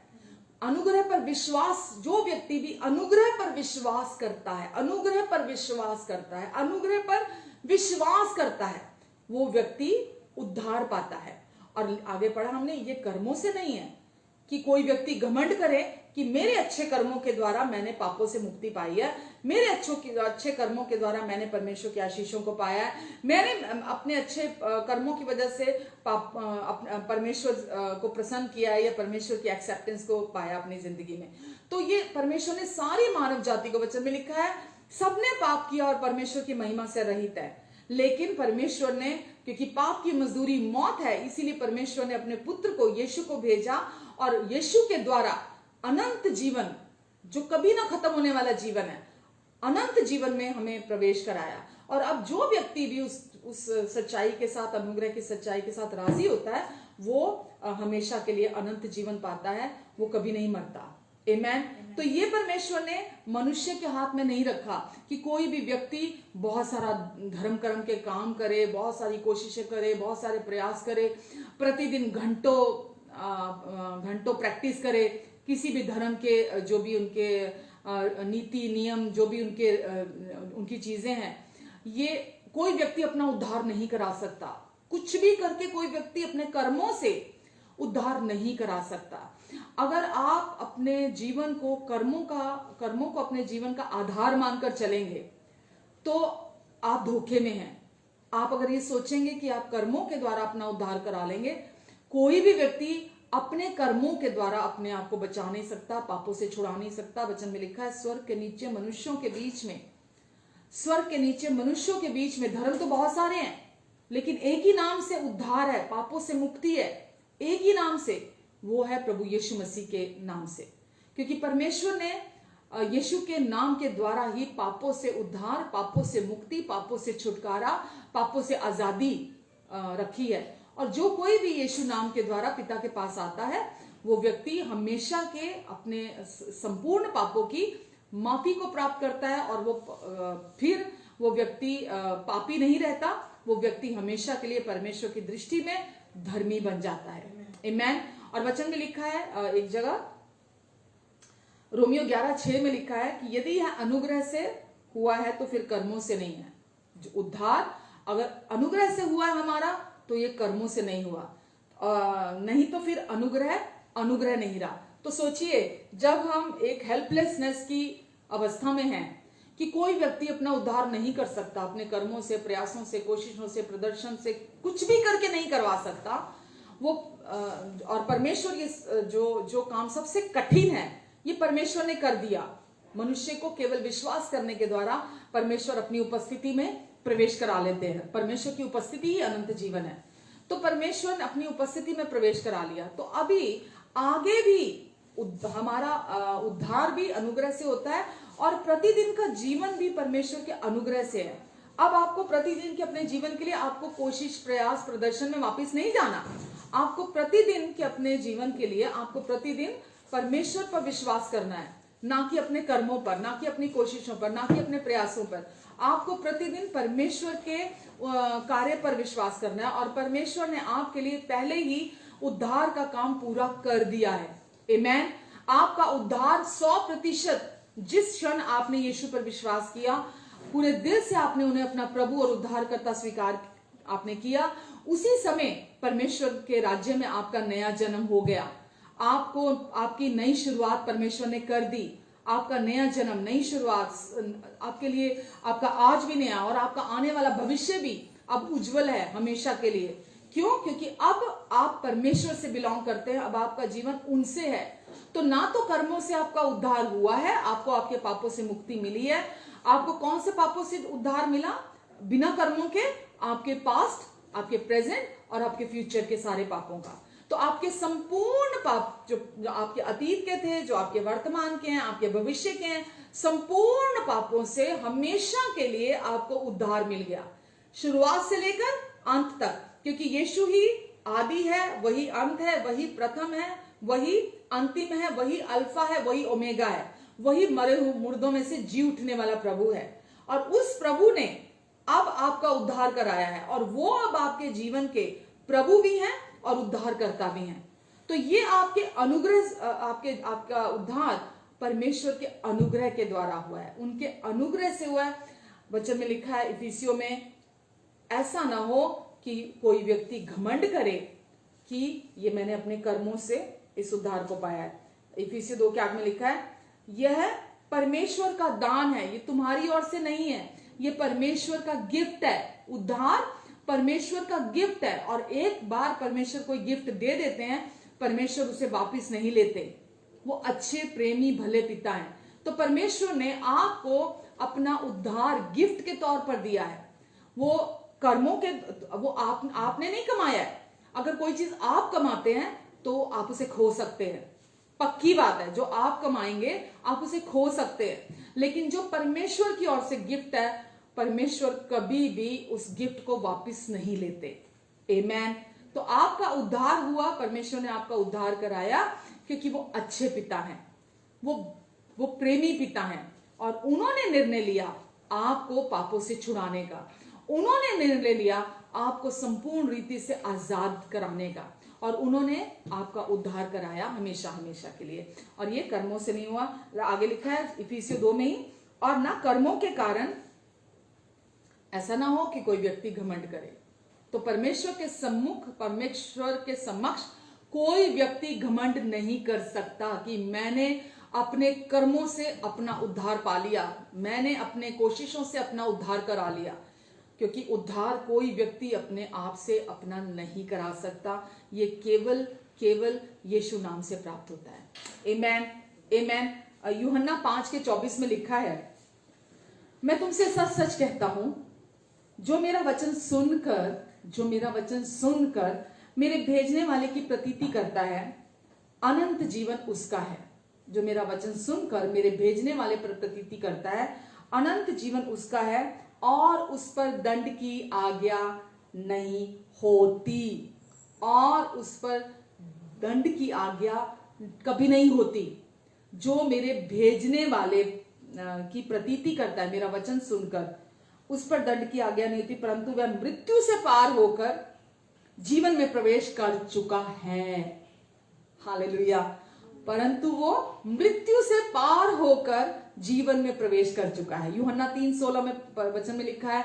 अनुग्रह पर विश्वास, जो व्यक्ति भी अनुग्रह पर विश्वास करता है, अनुग्रह पर विश्वास करता है, अनुग्रह पर विश्वास करता है, वो व्यक्ति उद्धार पाता है। और आगे पढ़ा हमने, ये कर्मों से नहीं है कि कोई व्यक्ति घमंड करे कि मेरे अच्छे कर्मों के द्वारा मैंने पापों से मुक्ति पाई है, मेरे अच्छे कर्मों के द्वारा मैंने परमेश्वर की आशीषों को पाया है, मैंने अपने अच्छे कर्मों की वजह से परमेश्वर को प्रसन्न किया है या परमेश्वर की एक्सेप्टेंस को पाया अपनी जिंदगी में। तो ये परमेश्वर ने सारी मानव जाति को, वचन में लिखा है, सबने पाप किया और परमेश्वर की महिमा से रहित है। लेकिन परमेश्वर ने, क्योंकि पाप की मजदूरी मौत है, इसीलिए परमेश्वर ने अपने पुत्र को, यीशु को भेजा और यीशु के द्वारा अनंत जीवन, जो कभी ना खत्म होने वाला जीवन है, अनंत जीवन में हमें प्रवेश कराया। और अब जो व्यक्ति भी उस सच्चाई के साथ, अनुग्रह की सच्चाई के साथ राजी होता है, वो हमेशा के लिए अनंत जीवन पाता है, वो कभी नहीं मरता। आमेन। तो ये परमेश्वर ने मनुष्य के हाथ में नहीं रखा कि कोई भी व्यक्ति बहुत सारा धर्म कर्म के काम करे, बहुत सारी कोशिशें करे, बहुत सारे प्रयास करे, प्रतिदिन घंटों प्रैक्टिस करे, किसी भी धर्म के जो भी उनके नीति नियम, जो भी उनकी चीजें हैं, ये कोई व्यक्ति अपना उद्धार नहीं करा सकता। कुछ भी करके कोई व्यक्ति अपने कर्मों से उद्धार नहीं करा सकता। अगर आप अपने जीवन को, कर्मों को अपने जीवन का आधार मानकर चलेंगे, तो आप धोखे में हैं। आप अगर ये सोचेंगे कि आप कर्मों के द्वारा अपना उद्धार करा लेंगे, कोई भी व्यक्ति अपने कर्मों के द्वारा अपने आप को बचा नहीं सकता, पापों से छुड़ा नहीं सकता। वचन में लिखा है, स्वर्ग के नीचे मनुष्यों के बीच में, स्वर्ग के नीचे मनुष्यों के बीच में धर्म तो बहुत सारे हैं, लेकिन एक ही नाम से उद्धार है, पापों से मुक्ति है, एक ही नाम से, वो है प्रभु यीशु मसीह के नाम से। क्योंकि परमेश्वर ने यीशु के नाम के द्वारा ही पापों से उद्धार, पापों से मुक्ति, पापों से छुटकारा, पापों से आजादी रखी है। और जो कोई भी यीशु नाम के द्वारा पिता के पास आता है, वो व्यक्ति हमेशा के अपने संपूर्ण पापों की माफी को प्राप्त करता है, और फिर वो व्यक्ति पापी नहीं रहता, वो व्यक्ति हमेशा के लिए परमेश्वर की दृष्टि में धर्मी बन जाता है। आमेन। और वचन में लिखा है एक जगह, रोमियो 11:6 में लिखा है कि यदि यह अनुग्रह से हुआ है तो फिर कर्मों से नहीं है। जो उद्धार अगर अनुग्रह से हुआ है हमारा, तो ये कर्मों से नहीं हुआ, नहीं तो फिर अनुग्रह नहीं रहा। तो सोचिए, जब हम एक हेल्पलेसनेस की अवस्था में हैं कि कोई व्यक्ति अपना उद्धार नहीं कर सकता, अपने कर्मों से, प्रयासों से, कोशिशों से, प्रदर्शन से, कुछ भी करके नहीं करवा सकता वो, और परमेश्वर ये जो काम सबसे कठिन है, ये परमेश्वर ने कर दिया। मनुष्य को केवल विश्वास करने के द्वारा परमेश्वर अपनी उपस्थिति में प्रवेश करा लेते हैं। परमेश्वर की उपस्थिति ही अनंत जीवन है। तो परमेश्वर ने अपनी उपस्थिति में प्रवेश करा लिया। तो अभी आगे भी हमारा उद्धार भी अनुग्रह से होता है, और प्रतिदिन का जीवन भी परमेश्वर के अनुग्रह से है। अब आपको प्रतिदिन के अपने जीवन के लिए आपको कोशिश, प्रयास, प्रदर्शन में वापस नहीं जाना। आपको प्रतिदिन के अपने जीवन के लिए आपको प्रतिदिन परमेश्वर पर विश्वास करना है, ना कि अपने कर्मों पर, ना कि अपनी कोशिशों पर, ना कि अपने प्रयासों पर। आपको प्रतिदिन परमेश्वर के कार्य पर विश्वास करना है, और परमेश्वर ने आपके लिए पहले ही उद्धार का काम पूरा कर दिया है। आमेन। आपका उद्धार 100%, जिस क्षण आपने यीशु पर विश्वास किया, पूरे दिल से आपने उन्हें अपना प्रभु और उद्धारकर्ता स्वीकार, आपने किया, उसी समय परमेश्वर के राज्य में आपका नया जन्म हो गया। आपको आपकी नई शुरुआत परमेश्वर ने कर दी। आपका नया जन्म, नई शुरुआत आपके लिए, आपका आज भी नया और आपका आने वाला भविष्य भी अब उज्जवल है हमेशा के लिए। क्यों? क्योंकि अब आप परमेश्वर से बिलोंग करते हैं, अब आपका जीवन उनसे है। तो ना तो कर्मों से आपका उद्धार हुआ है, आपको आपके पापों से मुक्ति मिली है। आपको कौन से पापों से उद्धार मिला? बिना कर्मों के आपके पास्ट, आपके प्रेजेंट और आपके फ्यूचर के सारे पापों का। तो आपके संपूर्ण पाप, जो आपके अतीत के थे, जो आपके वर्तमान के हैं, आपके भविष्य के हैं, संपूर्ण पापों से हमेशा के लिए आपको उद्धार मिल गया, शुरुआत से लेकर अंत तक। क्योंकि यीशु ही आदि है, वही अंत है, वही प्रथम है, वही अंतिम है, वही अल्फा है, वही ओमेगा है, वही मरे हुए मुर्दों में से जी उठने वाला प्रभु है। और उस प्रभु ने अब आपका उद्धार कराया है, और वो अब आपके जीवन के प्रभु भी हैं और उद्धारकर्ता भी हैं। तो ये आपके अनुग्रह, आपका उद्धार परमेश्वर के अनुग्रह के द्वारा हुआ है, उनके अनुग्रह से हुआ है। वचन में लिखा है इफिसियों में, ऐसा ना हो कि कोई व्यक्ति घमंड करे कि ये मैंने अपने कर्मों से इस उद्धार को पाया है। इफिसियों 2:8 में लिखा है, यह परमेश्वर का दान है, ये तुम्हारी ओर से नहीं है, ये परमेश्वर का गिफ्ट है। उद्धार परमेश्वर का गिफ्ट है, और एक बार परमेश्वर कोई गिफ्ट दे देते हैं, परमेश्वर उसे वापस नहीं लेते। वो अच्छे प्रेमी भले पिता हैं। तो परमेश्वर ने आपको अपना उद्धार गिफ्ट के तौर पर दिया है। वो कर्मों के, वो आपने नहीं कमाया है। अगर कोई चीज आप कमाते हैं तो आप उसे खो सकते हैं, पक्की बात है। जो आप कमाएंगे आप उसे खो सकते हैं, लेकिन जो परमेश्वर की ओर से गिफ्ट है, परमेश्वर कभी भी उस गिफ्ट को वापस नहीं लेते। आमेन। तो आपका उद्धार हुआ, परमेश्वर ने आपका उद्धार कराया, क्योंकि वो अच्छे पिता हैं, वो प्रेमी पिता हैं, और उन्होंने निर्णय लिया आपको पापों से छुड़ाने का। उन्होंने निर्णय लिया आपको संपूर्ण रीति से आजाद कराने का, और उन्होंने आपका उद्धार कराया हमेशा हमेशा के लिए। और ये कर्मों से नहीं हुआ। आगे लिखा है इफिसियों 2 में ही, और ना कर्मों के कारण, ऐसा ना हो कि कोई व्यक्ति घमंड करे। तो परमेश्वर के सम्मुख, परमेश्वर के समक्ष कोई व्यक्ति घमंड नहीं कर सकता कि मैंने अपने कर्मों से अपना उद्धार पा लिया, मैंने अपने कोशिशों से अपना उद्धार करा लिया। क्योंकि उद्धार कोई व्यक्ति अपने आप से अपना नहीं करा सकता, ये केवल यीशु नाम से प्राप्त होता है। आमेन, आमेन। यूहन्ना 5:24 में लिखा है, मैं तुमसे सच सच कहता हूं, जो मेरा वचन सुनकर मेरे भेजने वाले की प्रतीति करता है, अनंत जीवन उसका है। जो मेरा वचन सुनकर मेरे भेजने वाले पर प्रतीति करता है, अनंत जीवन उसका है, और उस पर दंड की आज्ञा नहीं होती। और उस पर दंड की आज्ञा कभी नहीं होती। जो मेरे भेजने वाले की प्रतीति करता है, मेरा वचन सुनकर, उस पर दंड की आज्ञा नहीं होती, परंतु वह मृत्यु से पार होकर जीवन में प्रवेश कर चुका है। हालेलुया। परंतु वो मृत्यु से पार होकर जीवन में प्रवेश कर चुका है। यूहन्ना 3:16 में वचन में लिखा है,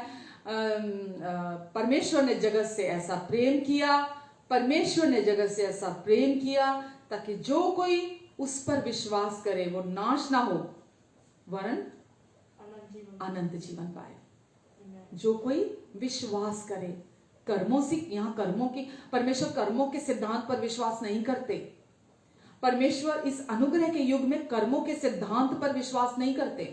परमेश्वर ने जगत से ऐसा प्रेम किया, परमेश्वर ने जगत से ऐसा प्रेम किया ताकि जो कोई उस पर विश्वास करे वो नाश ना हो, वरन अनंत जीवन पाए। जो कोई विश्वास करे, कर्मों से, यहां कर्मों की, परमेश्वर कर्मों के सिद्धांत पर विश्वास नहीं करते। परमेश्वर इस अनुग्रह के युग में कर्मों के सिद्धांत पर विश्वास नहीं करते।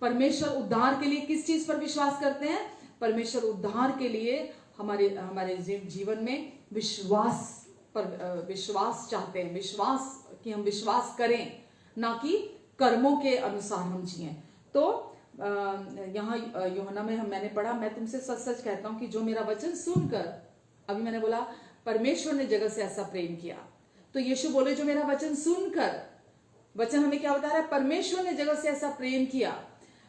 परमेश्वर उद्धार के लिए किस चीज पर विश्वास करते हैं? परमेश्वर उद्धार के लिए हमारे जीवन में विश्वास पर विश्वास चाहते हैं, विश्वास कि हम विश्वास करें, ना कि कर्मों के अनुसार हम जिए। तो यहाँ यूहन्ना में मैंने पढ़ा, मैं तुमसे सच सच कहता हूं कि जो मेरा वचन सुनकर, अभी मैंने बोला परमेश्वर ने जगत से ऐसा प्रेम किया, तो यीशु बोले जो मेरा वचन सुनकर, वचन हमें क्या बता रहा है? परमेश्वर ने जगत से ऐसा प्रेम किया,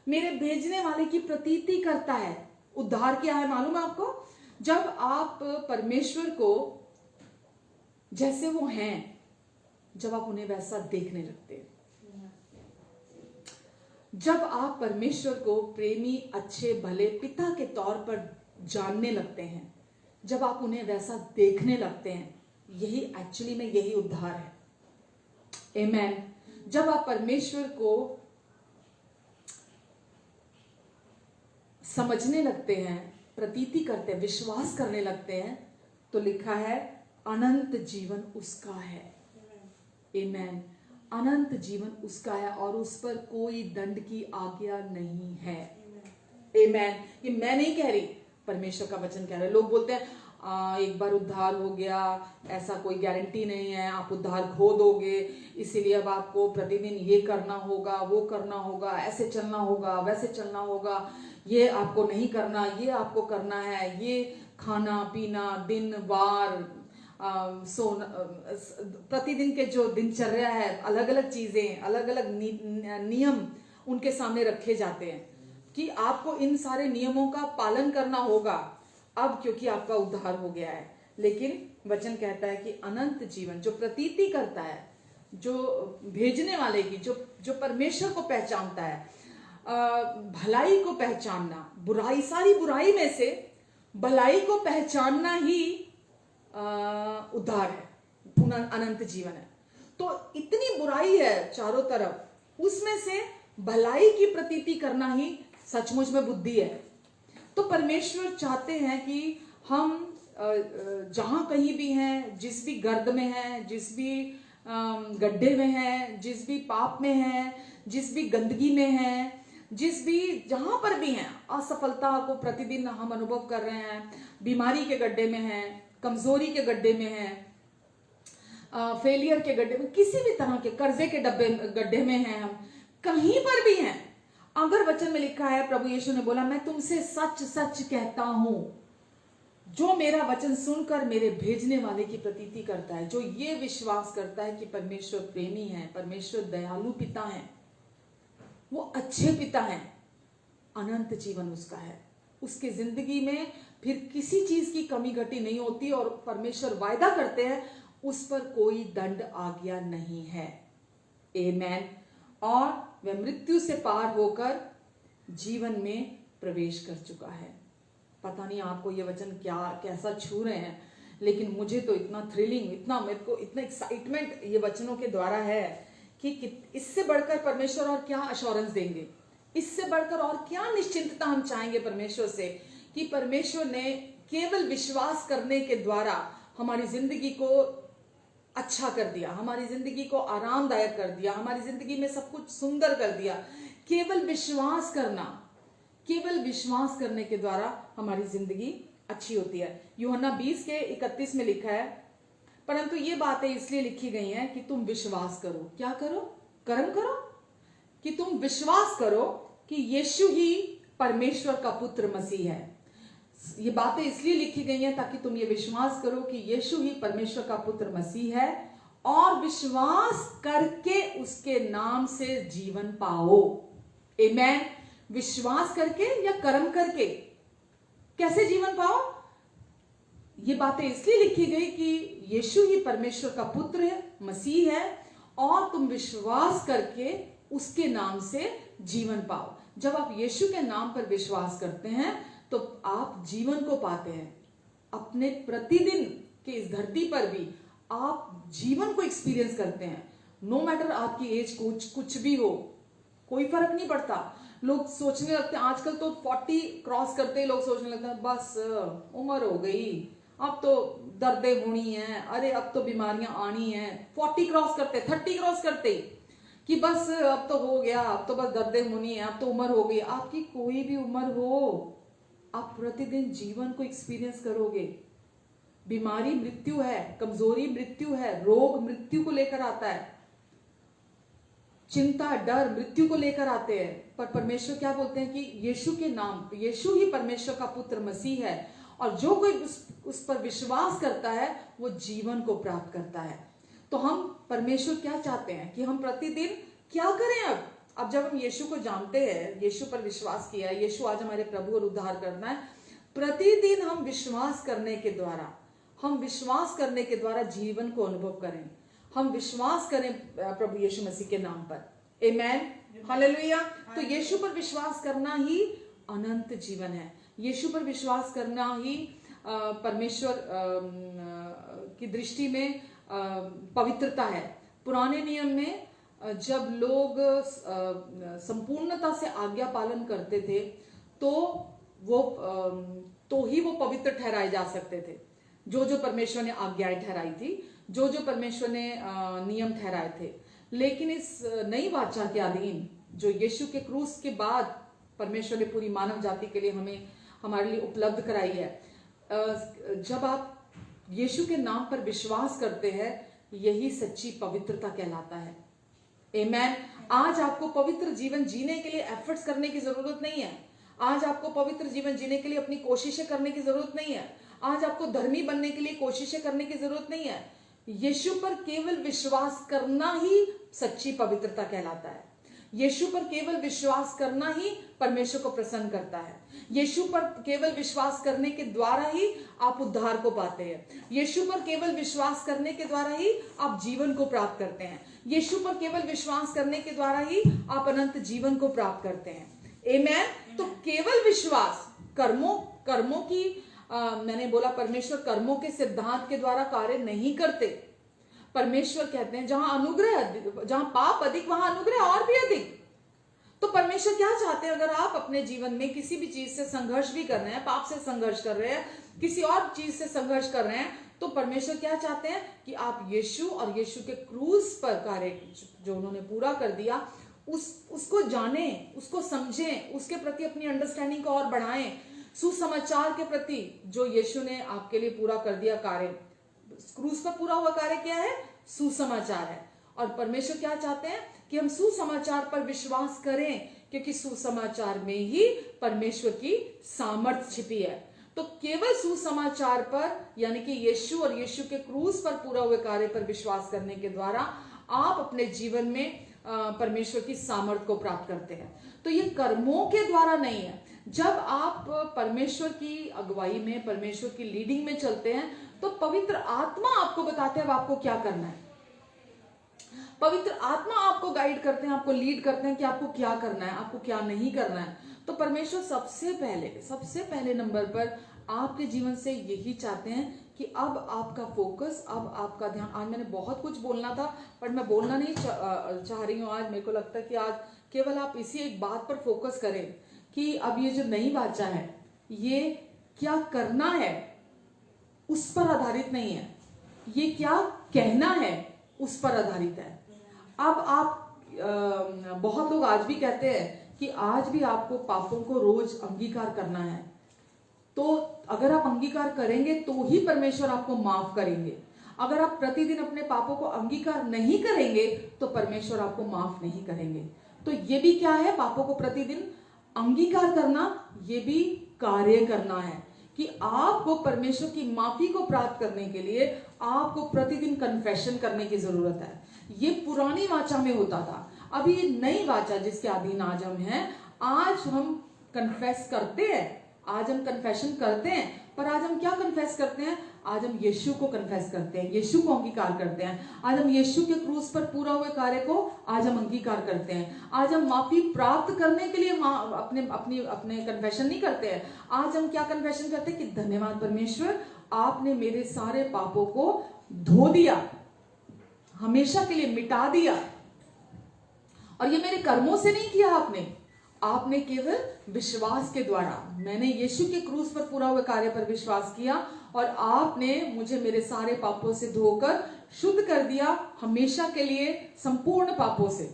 मेरे भेजने वाले की प्रतीति करता है। उद्धार क्या है मालूम है आपको? जब आप परमेश्वर को जैसे वो हैं, जब आप उन्हें वैसा देखने लगते हैं, जब आप परमेश्वर को प्रेमी, अच्छे, भले पिता के तौर पर जानने लगते हैं, जब आप उन्हें वैसा देखने लगते हैं, यही एक्चुअली में यही उद्धार है। आमेन। जब आप परमेश्वर को समझने लगते हैं, प्रतीति करते हैं, विश्वास करने लगते हैं, तो लिखा है अनंत जीवन उसका है। आमेन। अनंत जीवन उसका है और उस पर कोई दंड की आज्ञा नहीं है। आमेन। ये मैं नहीं कह रही, परमेश्वर का वचन कह रहा है। लोग बोलते हैं एक बार उद्धार हो गया, ऐसा कोई गारंटी नहीं है, आप उद्धार खो दोगे, इसीलिए अब आपको प्रतिदिन ये करना होगा, वो करना होगा, ऐसे चलना होगा, वैसे चलना होगा, ये आपको नहीं करना, ये आपको करना है, ये खाना पीना दिन वार सोना, प्रतिदिन के जो दिनचर्या है, अलग अलग चीजें, अलग अलग नियम उनके सामने रखे जाते हैं कि आपको इन सारे नियमों का पालन करना होगा अब, क्योंकि आपका उद्धार हो गया है। लेकिन वचन कहता है कि अनंत जीवन जो प्रतीति करता है, जो भेजने वाले की, जो परमेश्वर को पहचानता है, भलाई को पहचानना, बुराई, सारी बुराई में से भलाई को पहचानना ही उद्धार है, अनंत जीवन है। तो इतनी बुराई है चारों तरफ, उसमें से भलाई की प्रतीति करना ही सचमुच में बुद्धि है। तो परमेश्वर चाहते हैं कि हम जहां कहीं भी हैं, जिस भी गर्द में हैं, जिस भी गड्ढे में हैं, जिस भी पाप में हैं, जिस भी गंदगी में हैं, जिस भी जहां पर भी हैं, असफलता को प्रतिदिन हम अनुभव कर रहे हैं, बीमारी के गड्ढे में हैं, कमजोरी के गड्ढे में हैं, फेलियर के गड्ढे में, किसी भी तरह के कर्जे के गड्ढे में हैं, हम कहीं पर भी हैं, अगर वचन में लिखा है, प्रभु यीशु ने बोला, मैं तुमसे सच सच कहता हूं, जो मेरा वचन सुनकर मेरे भेजने वाले की प्रतीति करता है, जो ये विश्वास करता है कि परमेश्वर प्रेमी है, परमेश्वर दयालु पिता है, वो अच्छे पिता हैं, अनंत जीवन उसका है। उसकी जिंदगी में फिर किसी चीज की कमी घटी नहीं होती और परमेश्वर वायदा करते हैं उस पर कोई दंड आज्ञा नहीं है। आमेन। और वह मृत्यु से पार होकर जीवन में प्रवेश कर चुका है। पता नहीं आपको ये वचन कैसा छू रहे हैं, लेकिन मुझे तो इतना थ्रिलिंग, इतना मेरे को इतना एक्साइटमेंट ये वचनों के द्वारा है कि इससे बढ़कर परमेश्वर और क्या अश्योरेंस देंगे, इससे बढ़कर और क्या निश्चिंतता हम चाहेंगे परमेश्वर से, कि परमेश्वर ने केवल विश्वास करने के द्वारा हमारी जिंदगी को अच्छा कर दिया, हमारी जिंदगी को आरामदायक कर दिया, हमारी जिंदगी में सब कुछ सुंदर कर दिया। केवल विश्वास करना, केवल विश्वास करने के द्वारा हमारी जिंदगी अच्छी होती है। यूहन्ना 20:31 में लिखा है, परंतु ये बातें इसलिए लिखी गई हैं कि तुम विश्वास करो। क्या करो? कर्म करो, कि तुम विश्वास करो कि यीशु ही परमेश्वर का पुत्र मसीह है। ये बातें इसलिए लिखी गई हैं ताकि तुम ये विश्वास करो कि यीशु ही परमेश्वर का पुत्र मसीह है, और विश्वास करके उसके नाम से जीवन पाओ। आमेन। विश्वास करके या कर्म करके कैसे जीवन पाओ? ये बातें इसलिए लिखी गई कि यीशु ही परमेश्वर का पुत्र है, मसीह है, और तुम विश्वास करके उसके नाम से जीवन पाओ। जब आप यीशु के नाम पर विश्वास करते हैं तो आप जीवन को पाते हैं। अपने प्रतिदिन के इस धरती पर भी आप जीवन को एक्सपीरियंस करते हैं। नो मैटर आपकी एज कुछ भी हो, कोई फर्क नहीं पड़ता। लोग सोचने लगते हैं आजकल तो 40 क्रॉस करते ही लोग सोचने लगते हैं बस उम्र हो गई, अब तो दर्दें होनी है, अरे अब तो बीमारियां आनी है। 40 क्रॉस करते, 30 क्रॉस करते कि बस अब तो हो गया, अब तो बस दर्दें होनी है, अब तो उम्र हो गई। आपकी कोई भी उम्र हो, आप प्रतिदिन जीवन को एक्सपीरियंस करोगे। बीमारी मृत्यु है, कमजोरी मृत्यु है, रोग मृत्यु को लेकर आता है, चिंता डर मृत्यु को लेकर आते हैं। पर परमेश्वर क्या बोलते हैं कि यीशु के नाम, यीशु ही परमेश्वर का पुत्र मसीह है, और जो कोई उस पर विश्वास करता है वो जीवन को प्राप्त करता है। तो हम परमेश्वर क्या चाहते हैं कि हम प्रतिदिन क्या करें? अब जब हम यीशु को जानते हैं, यीशु पर विश्वास किया है, यीशु आज हमारे प्रभु और उद्धार करना है, प्रतिदिन हम विश्वास करने के द्वारा जीवन को अनुभव करें। हम विश्वास करें प्रभु यीशु मसीह के नाम पर। आमेन, हालेलुया। तो यीशु पर विश्वास करना ही अनंत जीवन है। यीशु पर विश्वास करना ही परमेश्वर की दृष्टि में पवित्रता है। पुराने नियम में जब लोग संपूर्णता से आज्ञा पालन करते थे तो ही वो पवित्र ठहराए जा सकते थे। जो परमेश्वर ने आज्ञाएं ठहराई थी, जो परमेश्वर ने नियम ठहराए थे। लेकिन इस नई वाचा के अधीन जो यीशु के क्रूस के बाद परमेश्वर ने पूरी मानव जाति के लिए हमारे लिए उपलब्ध कराई है, जब आप यीशु के नाम पर विश्वास करते हैं, यही सच्ची पवित्रता कहलाता है। आमेन। आज आपको पवित्र जीवन जीने के लिए एफर्ट्स करने की जरूरत नहीं है। आज आपको पवित्र जीवन जीने के लिए अपनी कोशिशें करने की जरूरत नहीं है। आज आपको धर्मी बनने के लिए कोशिशें करने की जरूरत नहीं है। यीशु पर केवल विश्वास करना ही सच्ची पवित्रता कहलाता है। यीशु पर केवल विश्वास करना ही परमेश्वर को प्रसन्न करता है। यीशु पर केवल विश्वास करने के द्वारा ही आप उद्धार को पाते हैं। यीशु पर केवल विश्वास करने के द्वारा ही आप जीवन को प्राप्त करते हैं। यीशु पर केवल विश्वास करने के द्वारा ही आप अनंत जीवन को प्राप्त करते हैं। आमेन। तो केवल विश्वास कर्मों की मैंने बोला परमेश्वर कर्मों के सिद्धांत के द्वारा कार्य नहीं करते। परमेश्वर कहते हैं जहां पाप अधिक वहां अनुग्रह और भी अधिक। तो परमेश्वर क्या चाहते हैं? अगर आप अपने जीवन में किसी भी चीज से संघर्ष भी कर रहे हैं, पाप से संघर्ष कर रहे हैं, किसी और चीज से संघर्ष कर रहे हैं, तो परमेश्वर क्या चाहते हैं कि आप यीशु और यीशु के क्रूस पर कार्य जो उन्होंने पूरा कर दिया उसको जाने, उसको समझें, उसके प्रति अपनी अंडरस्टैंडिंग को और बढ़ाएं। सुसमाचार के प्रति जो यीशु ने आपके लिए पूरा कर दिया कार्य, क्रूस पर पूरा हुआ कार्य क्या है? सुसमाचार है। और परमेश्वर क्या चाहते हैं कि हम सुसमाचार पर विश्वास करें, क्योंकि सुसमाचार में ही परमेश्वर की सामर्थ छिपी है। तो केवल सुसमाचार पर यानी कि यीशु और यीशु के क्रूस पर पूरा हुए कार्य पर विश्वास करने के द्वारा आप अपने जीवन में परमेश्वर की सामर्थ को प्राप्त करते हैं। तो ये कर्मों के द्वारा नहीं है। जब आप परमेश्वर की अगुवाई में, परमेश्वर की लीडिंग में चलते हैं, तो पवित्र आत्मा आपको बताते हैं अब आपको क्या करना है। पवित्र आत्मा आपको गाइड करते हैं, आपको लीड करते हैं कि आपको क्या करना है, आपको क्या नहीं करना है। तो परमेश्वर सबसे पहले नंबर पर आपके जीवन से यही चाहते हैं कि अब आपका फोकस, अब आपका ध्यान। आज मैंने बहुत कुछ बोलना था पर मैं बोलना नहीं चाह रही हूँ। आज मेरे को लगता है कि आज केवल आप इसी एक बात पर फोकस करें कि अब ये जो नई वाचा है ये क्या करना है उस पर आधारित नहीं है, ये क्या कहना है उस पर आधारित है। अब आप बहुत लोग आज भी कहते हैं कि आज भी आपको पापों को रोज अंगीकार करना है। तो अगर आप अंगीकार करेंगे तो ही परमेश्वर आपको माफ करेंगे। अगर आप प्रतिदिन अपने पापों को अंगीकार नहीं करेंगे तो परमेश्वर आपको माफ नहीं करेंगे। तो ये भी क्या है? पापों को प्रतिदिन अंगीकार करना, ये भी कार्य करना है कि आपको परमेश्वर की माफी को प्राप्त करने के लिए आपको प्रतिदिन कन्फेशन करने की जरूरत है। ये पुरानी वाचा में होता था। अभी ये नई वाचा जिसके अधीन आज हम हैं, आज हम कन्फेस करते हैं, आज हम कन्फेशन करते हैं। पर आज हम क्या कन्फेस करते हैं? आज हम यीशु को कन्फेस करते हैं, यीशु को अंगीकार करते हैं। आज हम यीशु के क्रूस पर पूरा हुए कार्य को आज हम अंगीकार करते हैं। आज हम माफी प्राप्त करने के लिए अपने कन्फेशन नहीं करते हैं। आज हम क्या कन्फेशन करते हैं कि धन्यवाद परमेश्वर, आपने मेरे सारे पापों को धो दिया, हमेशा के लिए मिटा दिया। और ये मेरे कर्मों से नहीं किया आपने केवल विश्वास के द्वारा, मैंने यीशु के क्रूस पर पूरा हुए कार्य पर विश्वास किया और आपने मुझे मेरे सारे पापों से धोकर शुद्ध कर दिया, हमेशा के लिए संपूर्ण पापों से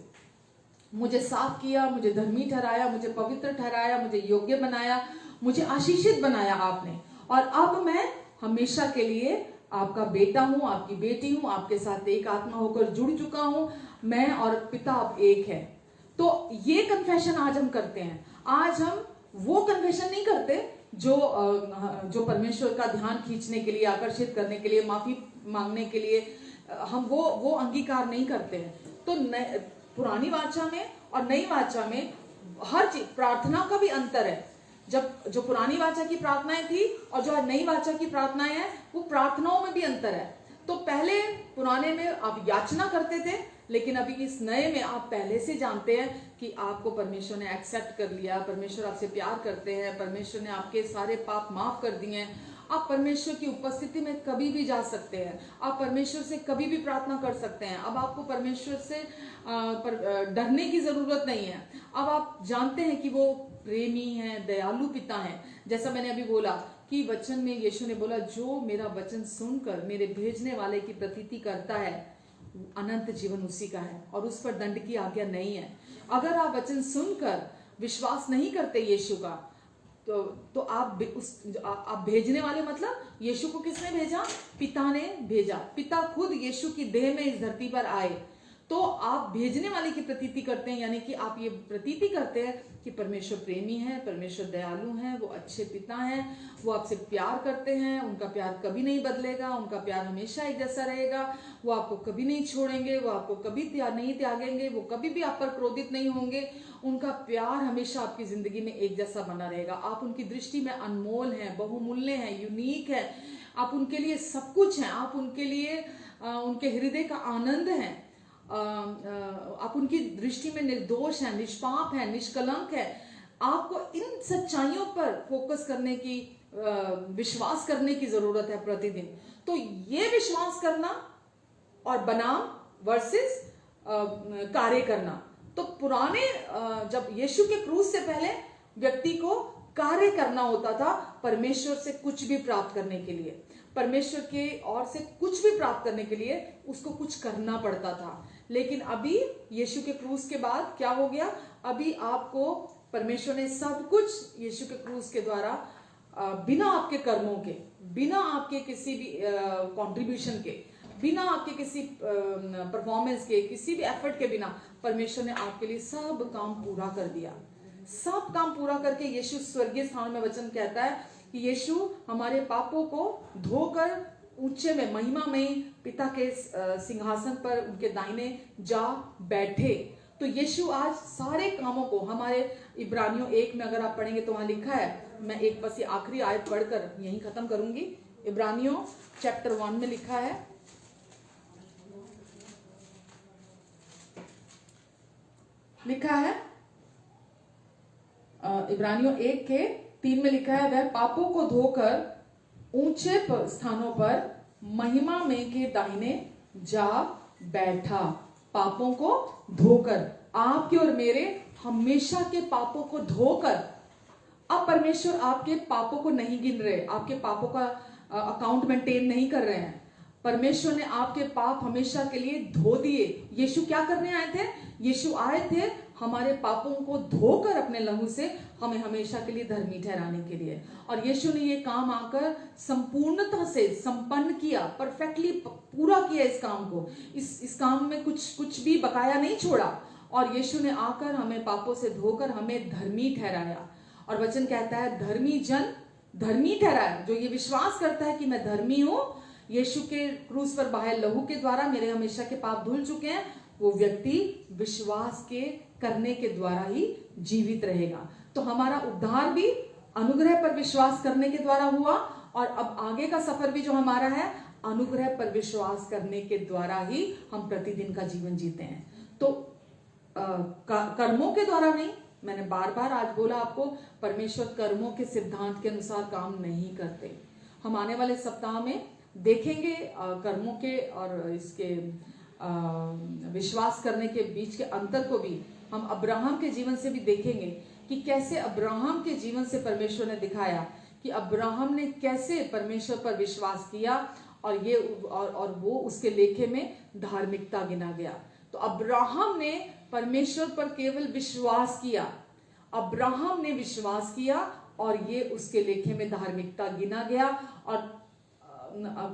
मुझे साफ किया, मुझे धर्मी ठहराया, मुझे पवित्र ठहराया, मुझे योग्य बनाया, मुझे आशीषित बनाया आपने। और अब मैं हमेशा के लिए आपका बेटा हूं, आपकी बेटी हूं, आपके साथ एक आत्मा होकर जुड़ चुका हूं। मैं और पिता अब एक है। तो ये कन्फेशन आज हम करते हैं। आज हम वो कन्फेशन नहीं करते जो परमेश्वर का ध्यान खींचने के लिए, आकर्षित करने के लिए, माफी मांगने के लिए हम वो अंगीकार नहीं करते हैं। तो पुरानी वाचा में और नई वाचा में हर चीज, प्रार्थना का भी अंतर है। जो पुरानी वाचा की प्रार्थनाएं थी और जो नई वाचा की प्रार्थनाएं हैं, वो प्रार्थनाओं में भी अंतर है। तो पहले पुराने में आप याचना करते थे, लेकिन अभी इस नए में आप पहले से जानते हैं कि आपको परमेश्वर ने एक्सेप्ट कर लिया, परमेश्वर आपसे प्यार करते हैं, परमेश्वर ने आपके सारे पाप माफ कर दिए हैं, आप परमेश्वर की उपस्थिति में कभी भी जा सकते हैं, आप परमेश्वर से कभी भी प्रार्थना कर सकते हैं। अब आपको परमेश्वर से डरने की जरूरत नहीं है। अब आप जानते हैं कि वो प्रेमी है, दयालु पिता है। जैसा मैंने अभी बोला कि वचन में यीशु ने बोला, जो मेरा वचन सुनकर मेरे भेजने वाले की प्रतीति करता है, अनंत जीवन उसी का है और उस पर दंड की आज्ञा नहीं है। अगर आप वचन सुनकर विश्वास नहीं करते यीशु का, तो आप भेजने वाले, मतलब यीशु को किसने भेजा? पिता ने भेजा। पिता खुद यीशु की देह में इस धरती पर आए। तो आप भेजने वाले की प्रतीति करते हैं, यानी कि आप ये प्रतीति करते हैं कि परमेश्वर प्रेमी है, परमेश्वर दयालु है, वो अच्छे पिता हैं, वो आपसे प्यार करते हैं, उनका प्यार कभी नहीं बदलेगा, उनका प्यार हमेशा एक जैसा रहेगा, वो आपको कभी नहीं छोड़ेंगे, वो आपको कभी नहीं त्यागेंगे, वो कभी भी आप पर क्रोधित नहीं होंगे, उनका प्यार हमेशा आपकी जिंदगी में एक जैसा बना रहेगा। आप उनकी दृष्टि में अनमोल हैं, बहुमूल्य हैं, यूनिक है, आप उनके लिए सब कुछ हैं, आप उनके लिए उनके हृदय का आनंद हैं, आप उनकी दृष्टि में निर्दोष है, निष्पाप है, निष्कलंक है। आपको इन सच्चाइयों पर फोकस करने की, विश्वास करने की जरूरत है प्रतिदिन। तो ये विश्वास करना और बनाम वर्सेस कार्य करना। तो पुराने जब यीशु के क्रूस से पहले व्यक्ति को कार्य करना होता था परमेश्वर से कुछ भी प्राप्त करने के लिए, परमेश्वर के ओर से कुछ भी प्राप्त करने के लिए उसको कुछ करना पड़ता था। लेकिन अभी यीशु के क्रूस के बाद क्या हो गया? अभी आपको परमेश्वर ने सब कुछ यीशु के क्रूस के द्वारा बिना आपके कर्मों के, बिना आपके किसी भी कंट्रीब्यूशन के, बिना आपके किसी परफॉर्मेंस के, किसी भी एफर्ट के बिना परमेश्वर ने आपके लिए सब काम पूरा कर दिया। सब काम पूरा करके यीशु स्वर्गीय स्थान में, वचन कहता है कि यीशु हमारे पापों को धोकर ऊंचे में, महिमा में पिता के सिंहासन पर उनके दाहिने जा बैठे। तो यीशु आज सारे कामों को, हमारे इब्रानियों 1 में अगर आप पढ़ेंगे तो वहां लिखा है, मैं एक बस ये आखिरी आयत पढ़कर यहीं खत्म करूंगी। इब्रानियों चैप्टर 1 में लिखा है, इब्रानियों 1 के 3 में लिखा है, वह पापों को धोकर ऊंचे स्थानों पर महिमा में के दाहिने जा बैठा। पापों को धोकर, आपके और मेरे हमेशा के पापों को धोकर। अब परमेश्वर आपके पापों को नहीं गिन रहे, आपके पापों का अकाउंट मेंटेन नहीं कर रहे हैं। परमेश्वर ने आपके पाप हमेशा के लिए धो दिए। यीशु क्या करने आए थे? यीशु आए थे हमारे पापों को धोकर अपने लहू से हमें हमेशा के लिए धर्मी ठहराने के लिए। और यीशु ने ये काम आकर संपूर्णता से संपन्न किया, परफेक्टली पूरा किया इस काम को। इस काम में कुछ भी बकाया नहीं छोड़ा। और यीशु ने आकर हमें पापों से धोकर हमें धर्मी ठहराया। और वचन कहता है, धर्मी जन धर्मी ठहराया। जो ये विश्वास करता है कि मैं धर्मी हूं, यीशु के क्रूस पर बहाए लहू के द्वारा मेरे हमेशा के पाप धुल चुके हैं, वो व्यक्ति विश्वास के करने के द्वारा ही जीवित रहेगा। तो हमारा उद्धार भी अनुग्रह पर विश्वास करने के द्वारा हुआ, और अब आगे का सफर भी जो हमारा है, अनुग्रह पर विश्वास करने के द्वारा ही हम प्रतिदिन का जीवन जीते हैं। तो कर्मों के द्वारा नहीं। मैंने बार बार आज बोला आपको, परमेश्वर कर्मों के सिद्धांत के अनुसार काम नहीं करते। हम आने वाले सप्ताह में देखेंगे कर्मों के और इसके विश्वास करने के बीच के अंतर को भी। हम अब्राहम के जीवन से भी देखेंगे कि कैसे अब्राहम के जीवन से परमेश्वर ने दिखाया कि अब्राहम ने कैसे परमेश्वर पर विश्वास किया, और वो उसके लेखे में धार्मिकता गिना गया। तो अब्राहम ने परमेश्वर पर केवल विश्वास किया, अब्राहम ने विश्वास किया और ये उसके लेखे में धार्मिकता गिना गया। और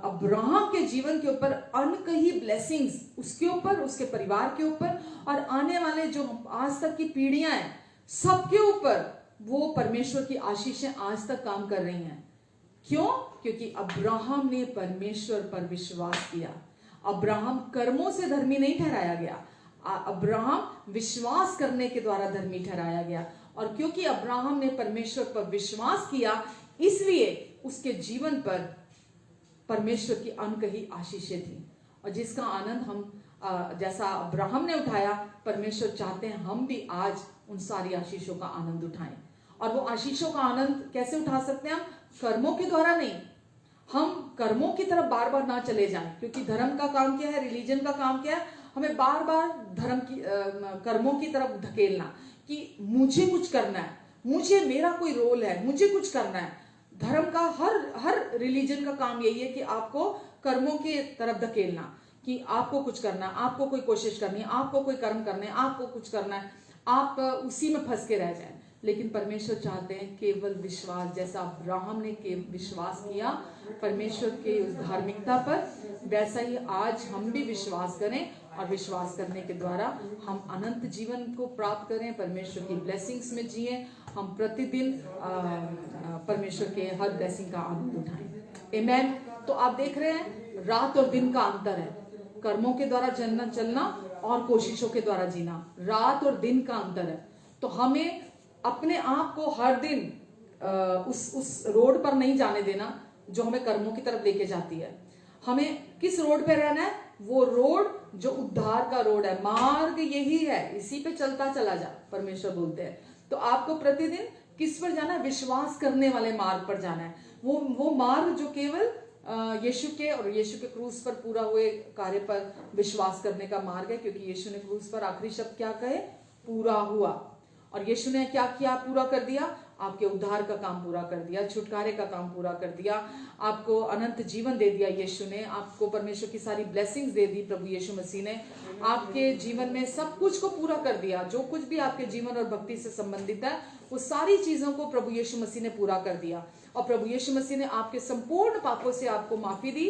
अब्राहम के जीवन के ऊपर अनकही ब्लेसिंग्स उसके ऊपर, उसके परिवार के ऊपर, और आने वाले जो आज तक की पीढ़ियां हैं सबके ऊपर वो परमेश्वर की आशीषें आज तक काम कर रही हैं। क्यों? क्योंकि अब्राहम ने परमेश्वर पर विश्वास किया। अब्राहम कर्मों से धर्मी नहीं ठहराया गया, अब्राहम विश्वास करने के द्वारा धर्मी ठहराया गया। और क्योंकि अब्राहम ने परमेश्वर पर विश्वास किया, इसलिए उसके जीवन पर परमेश्वर की अनकही आशीषें थी। और जिसका आनंद हम जैसा अब्राहम ने उठाया, परमेश्वर चाहते हैं हम भी आज उन सारी आशीषों का आनंद उठाएं। और वो आशीषों का आनंद कैसे उठा सकते हैं हम? कर्मों के द्वारा नहीं, हम कर्मों की तरफ बार बार ना चले जाएं, क्योंकि धर्म का काम क्या है, रिलीजन का काम क्या है, हमें बार बार धर्म की कर्मों की तरफ धकेलना कि मुझे कुछ करना है, मुझे मेरा कोई रोल है, मुझे कुछ करना है। धर्म का हर रिलीजन का काम यही है कि आपको कर्मों की तरफ धकेलना, कि आपको कुछ करना है, आपको कोई कोशिश करनी है, आपको कोई कर्म करने हैं, आपको कुछ करना है, आप उसी में फंस के रह जाए। लेकिन परमेश्वर चाहते हैं केवल विश्वास, जैसा अब्राहम ने विश्वास किया परमेश्वर के उस धार्मिकता पर, वैसा ही आज हम भी विश्वास करें, और विश्वास करने के द्वारा हम अनंत जीवन को प्राप्त करें, परमेश्वर की ब्लेसिंग्स में जिए, हम प्रतिदिन परमेश्वर के हर ब्लेसिंग का आनंद उठाएं। आमेन। तो आप देख रहे हैं रात और दिन का अंतर है, कर्मों के द्वारा चलना और कोशिशों के द्वारा जीना, रात और दिन का अंतर है। तो हमें अपने आप को हर दिन उस रोड पर नहीं जाने देना जो हमें कर्मों की तरफ लेके जाती है। हमें किस रोड पे रहना है? वो रोड जो उद्धार का रोड है, मार्ग यही है, इसी पे चलता चला जा, परमेश्वर बोलते हैं। तो आपको प्रतिदिन किस पर जाना है? विश्वास करने वाले मार्ग पर जाना है। वो मार्ग जो केवल यीशु के और यीशु के क्रूस पर पूरा हुए कार्य पर विश्वास करने का मार्ग है, क्योंकि यीशु ने क्रूस पर आखिरी शब्द क्या कहे? पूरा हुआ। और यीशु ने क्या किया? पूरा कर दिया, आपके उद्धार का काम पूरा कर दिया, छुटकारे का काम पूरा कर दिया, आपको अनंत जीवन दे दिया यीशु ने, आपको परमेश्वर की सारी ब्लेसिंग्स दे दी प्रभु यीशु मसीह ने, आपके जीवन में सब कुछ को पूरा कर दिया। जो कुछ भी आपके जीवन और भक्ति से संबंधित है, वो सारी चीजों को प्रभु यीशु मसीह ने पूरा कर दिया। और प्रभु यीशु मसीह ने आपके संपूर्ण पापों से आपको माफी दी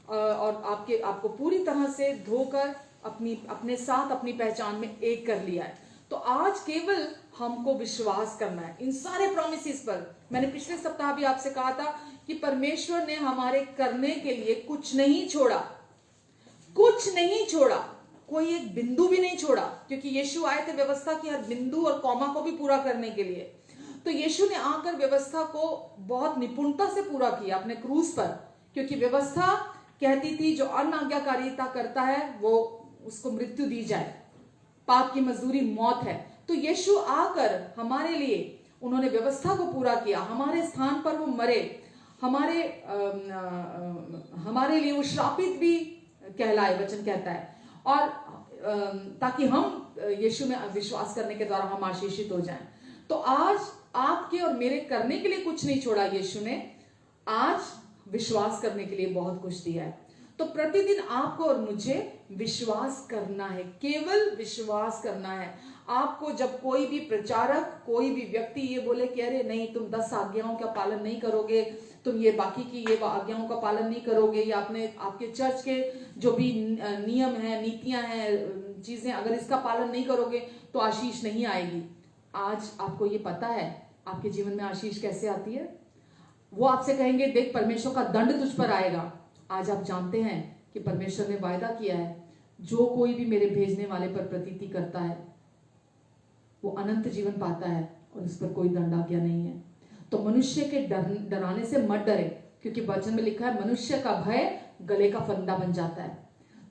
और आपको पूरी तरह से धोकर अपने साथ अपनी पहचान में एक कर लिया है। तो आज केवल हमको विश्वास करना है इन सारे प्रॉमिसेस पर। मैंने पिछले सप्ताह भी आपसे कहा था कि परमेश्वर ने हमारे करने के लिए कुछ नहीं छोड़ा, कुछ नहीं छोड़ा, कोई एक बिंदु भी नहीं छोड़ा, क्योंकि यीशु आए थे व्यवस्था की हर बिंदु और कॉमा को भी पूरा करने के लिए। तो यीशु ने आकर व्यवस्था को बहुत निपुणता से पूरा किया अपने क्रूस पर, क्योंकि व्यवस्था कहती थी जो अनाज्ञाकारिता करता है वो उसको मृत्यु दी जाए, पाप की मजदूरी मौत है। तो यीशु आकर हमारे लिए उन्होंने व्यवस्था को पूरा किया, हमारे स्थान पर वो मरे, हमारे लिए वो श्रापित भी कहलाए, वचन कहता है, और ताकि हम यीशु में विश्वास करने के द्वारा हम आशीषित हो जाएं। तो आज आपके और मेरे करने के लिए कुछ नहीं छोड़ा यीशु ने, आज विश्वास करने के लिए बहुत कुछ दिया है। तो प्रतिदिन आपको और मुझे विश्वास करना है, केवल विश्वास करना है। आपको जब कोई भी प्रचारक, कोई भी व्यक्ति ये बोले कि अरे नहीं तुम 10 आज्ञाओं का पालन नहीं करोगे, तुम ये बाकी की ये आज्ञाओं का पालन नहीं करोगे, या आपके चर्च के जो भी नियम है, नीतियां हैं, चीजें, अगर इसका पालन नहीं करोगे तो आशीष नहीं आएगी। आज आपको ये पता है आपके जीवन में आशीष कैसे आती है? वो आपसे कहेंगे देख परमेश्वर का दंड तुझ पर आएगा। आज आप जानते हैं कि परमेश्वर ने वायदा किया है जो कोई भी मेरे भेजने वाले पर प्रतीति करता है वो अनंत जीवन पाता है और उस पर कोई दंडाज्ञा नहीं है। तो मनुष्य के डराने से मत डरे, क्योंकि वचन में लिखा है मनुष्य का भय गले का फंदा बन जाता है।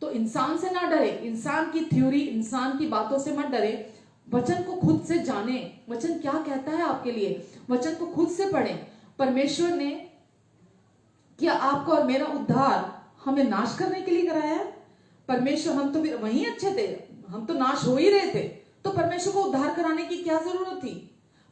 तो इंसान से ना डरे, इंसान की थ्योरी, इंसान की बातों से मत डरे, वचन को खुद से जाने, वचन क्या कहता है आपके लिए, वचन को खुद से पढ़ें। परमेश्वर ने क्या आपका और मेरा उद्धार हमें नाश करने के लिए कराया है? परमेश्वर, हम तो वहीं अच्छे थे, हम तो नाश हो ही रहे थे, तो परमेश्वर को उद्धार कराने की क्या जरूरत थी?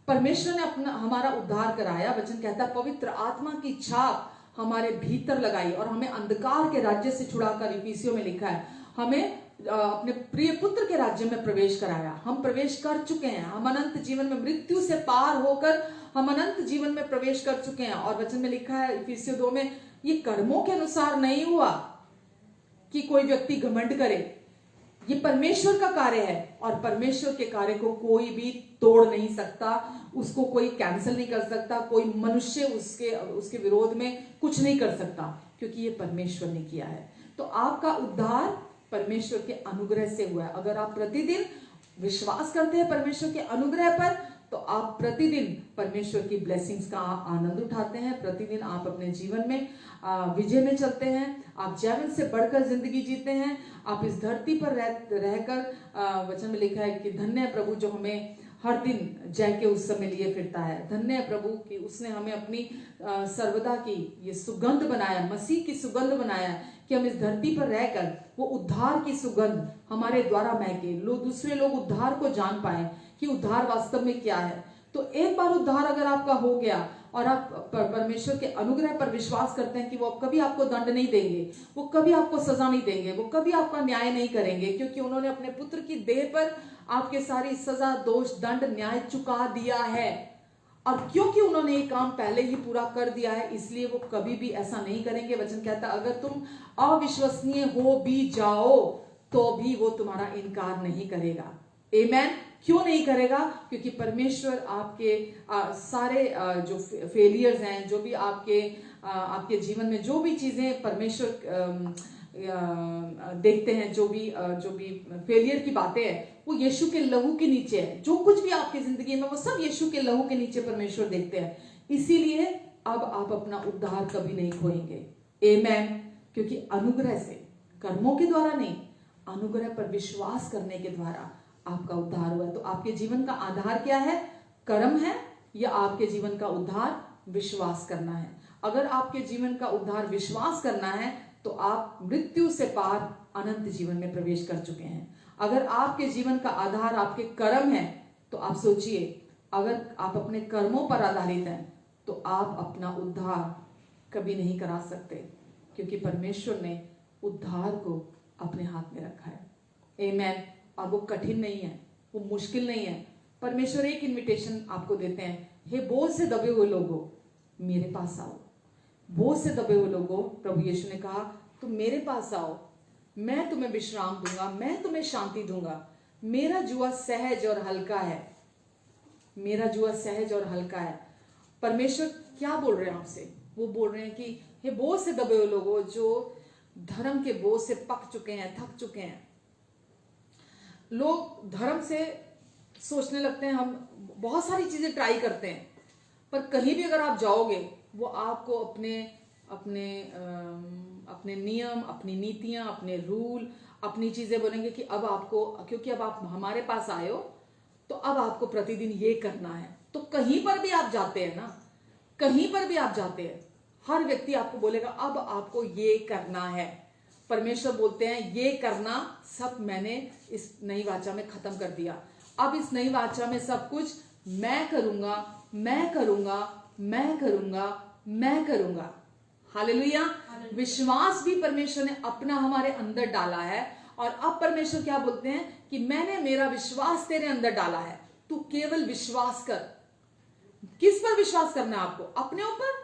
परमेश्वर ने हमारा उद्धार कराया। वचन कहता है पवित्र आत्मा की छाप हमारे भीतर लगाई और हमें अंधकार के राज्य से छुड़ाकर, इफिसियों में लिखा है, हमें अपने प्रिय पुत्र के राज्य में प्रवेश कराया। हम प्रवेश कर चुके हैं, हम अनंत जीवन में मृत्यु से पार होकर हम अनंत जीवन में प्रवेश कर चुके हैं। और वचन में लिखा है इफिसियों 2 में, ये कर्मों के अनुसार नहीं हुआ कि कोई व्यक्ति घमंड करे, ये परमेश्वर का कार्य है और परमेश्वर के कार्य को कोई भी तोड़ नहीं सकता, उसको कोई कैंसिल नहीं कर सकता, कोई मनुष्य उसके विरोध में कुछ नहीं कर सकता, क्योंकि ये परमेश्वर ने किया है। तो आपका उद्धार परमेश्वर के अनुग्रह से हुआ है। अगर आप प्रतिदिन विश्वास करते हैं परमेश्वर के अनुग्रह पर, तो आप प्रतिदिन परमेश्वर की ब्लेसिंग्स का आनंद उठाते हैं, प्रतिदिन आप अपने जीवन में विजय में चलते हैं, आप जीवन से बढ़कर जिंदगी जीते हैं। आप इस धरती पर रहकर, वचन में लिखा है कि धन्य है प्रभु जो हमें हर दिन जय के उस समय लिए फिरता है। धन्य है प्रभु कि उसने हमें अपनी सर्वदा की ये सुगंध बनाया, मसीह की सुगंध बनाया, कि हम इस धरती पर रहकर वो उद्धार की सुगंध हमारे द्वारा महके, दूसरे लोग उद्धार को जान पाए कि उद्धार वास्तव में क्या है। तो एक बार उद्धार अगर आपका हो गया और आप परमेश्वर के अनुग्रह पर विश्वास करते हैं कि वो कभी आपको दंड नहीं देंगे, वो कभी आपको सजा नहीं देंगे, वो कभी आपका न्याय नहीं करेंगे, क्योंकि उन्होंने अपने पुत्र की देह पर आपके सारी सजा, दोष, दंड, न्याय चुका दिया है। और क्योंकि उन्होंने ये काम पहले ही पूरा कर दिया है, इसलिए वो कभी भी ऐसा नहीं करेंगे। वचन कहता है अगर तुम अविश्वसनीय हो भी जाओ तो भी वो तुम्हारा इनकार नहीं करेगा। आमेन। क्यों नहीं करेगा? क्योंकि परमेश्वर आपके सारे जो फेलियर्स हैं, जो भी आपके जीवन में जो भी चीजें परमेश्वर देखते हैं, जो भी फेलियर की बातें हैं, वो यीशु के लहू के नीचे है। जो कुछ भी आपकी जिंदगी में वो सब यीशु के लहू के नीचे परमेश्वर देखते हैं। इसीलिए अब आप अपना उद्धार कभी नहीं खोएंगे। आमेन। क्योंकि अनुग्रह से, कर्मों के द्वारा नहीं, अनुग्रह पर विश्वास करने के द्वारा आपका उद्धार हुआ है। तो आपके जीवन का आधार क्या है? कर्म है या आपके जीवन का उद्धार विश्वास करना है? अगर आपके जीवन का उद्धार विश्वास करना है तो आप मृत्यु से पार अनंत जीवन में प्रवेश कर चुके हैं। अगर आपके जीवन का आधार आपके कर्म है तो आप सोचिए, अगर आप अपने कर्मों पर आधारित हैं तो आप अपना उद्धार कभी नहीं करा सकते, क्योंकि परमेश्वर ने उद्धार को अपने हाथ में रखा है। आमेन। और वो कठिन नहीं है, वो मुश्किल नहीं है। परमेश्वर एक इनविटेशन आपको देते हैं, हे बोझ से दबे हुए लोगों मेरे पास आओ। बोझ से दबे हुए लोगों, प्रभु यीशु ने कहा तुम मेरे पास आओ, मैं तुम्हें विश्राम दूंगा, मैं तुम्हें शांति दूंगा। मेरा जुआ सहज और हल्का है, मेरा जुआ सहज और हल्का है। परमेश्वर क्या बोल रहे हैं आपसे? वो बोल रहे हैं कि हे बोझ से दबे हुए लोगों, जो धर्म के बोझ से पक चुके हैं, थक चुके हैं। लोग धर्म से सोचने लगते हैं, हम बहुत सारी चीजें ट्राई करते हैं, पर कहीं भी अगर आप जाओगे वो आपको अपने नियम, अपनी नीतियां, अपने रूल, अपनी चीजें बोलेंगे कि अब आपको, क्योंकि अब आप हमारे पास आए हो तो अब आपको प्रतिदिन ये करना है। तो कहीं पर भी आप जाते हैं ना, कहीं पर भी आप जाते हैं, हर व्यक्ति आपको बोलेगा अब आपको ये करना है। परमेश्वर बोलते हैं ये करना सब मैंने इस नई वाचा में खत्म कर दिया। अब इस नई वाचा में सब कुछ मैं करूंगा, मैं करूंगा, मैं करूंगा, मैं करूंगा। हालेलुया। विश्वास भी परमेश्वर ने अपना हमारे अंदर डाला है, और अब परमेश्वर क्या बोलते हैं कि मैंने मेरा विश्वास तेरे अंदर डाला है, तू केवल विश्वास कर। किस पर विश्वास करना है आपको? अपने ऊपर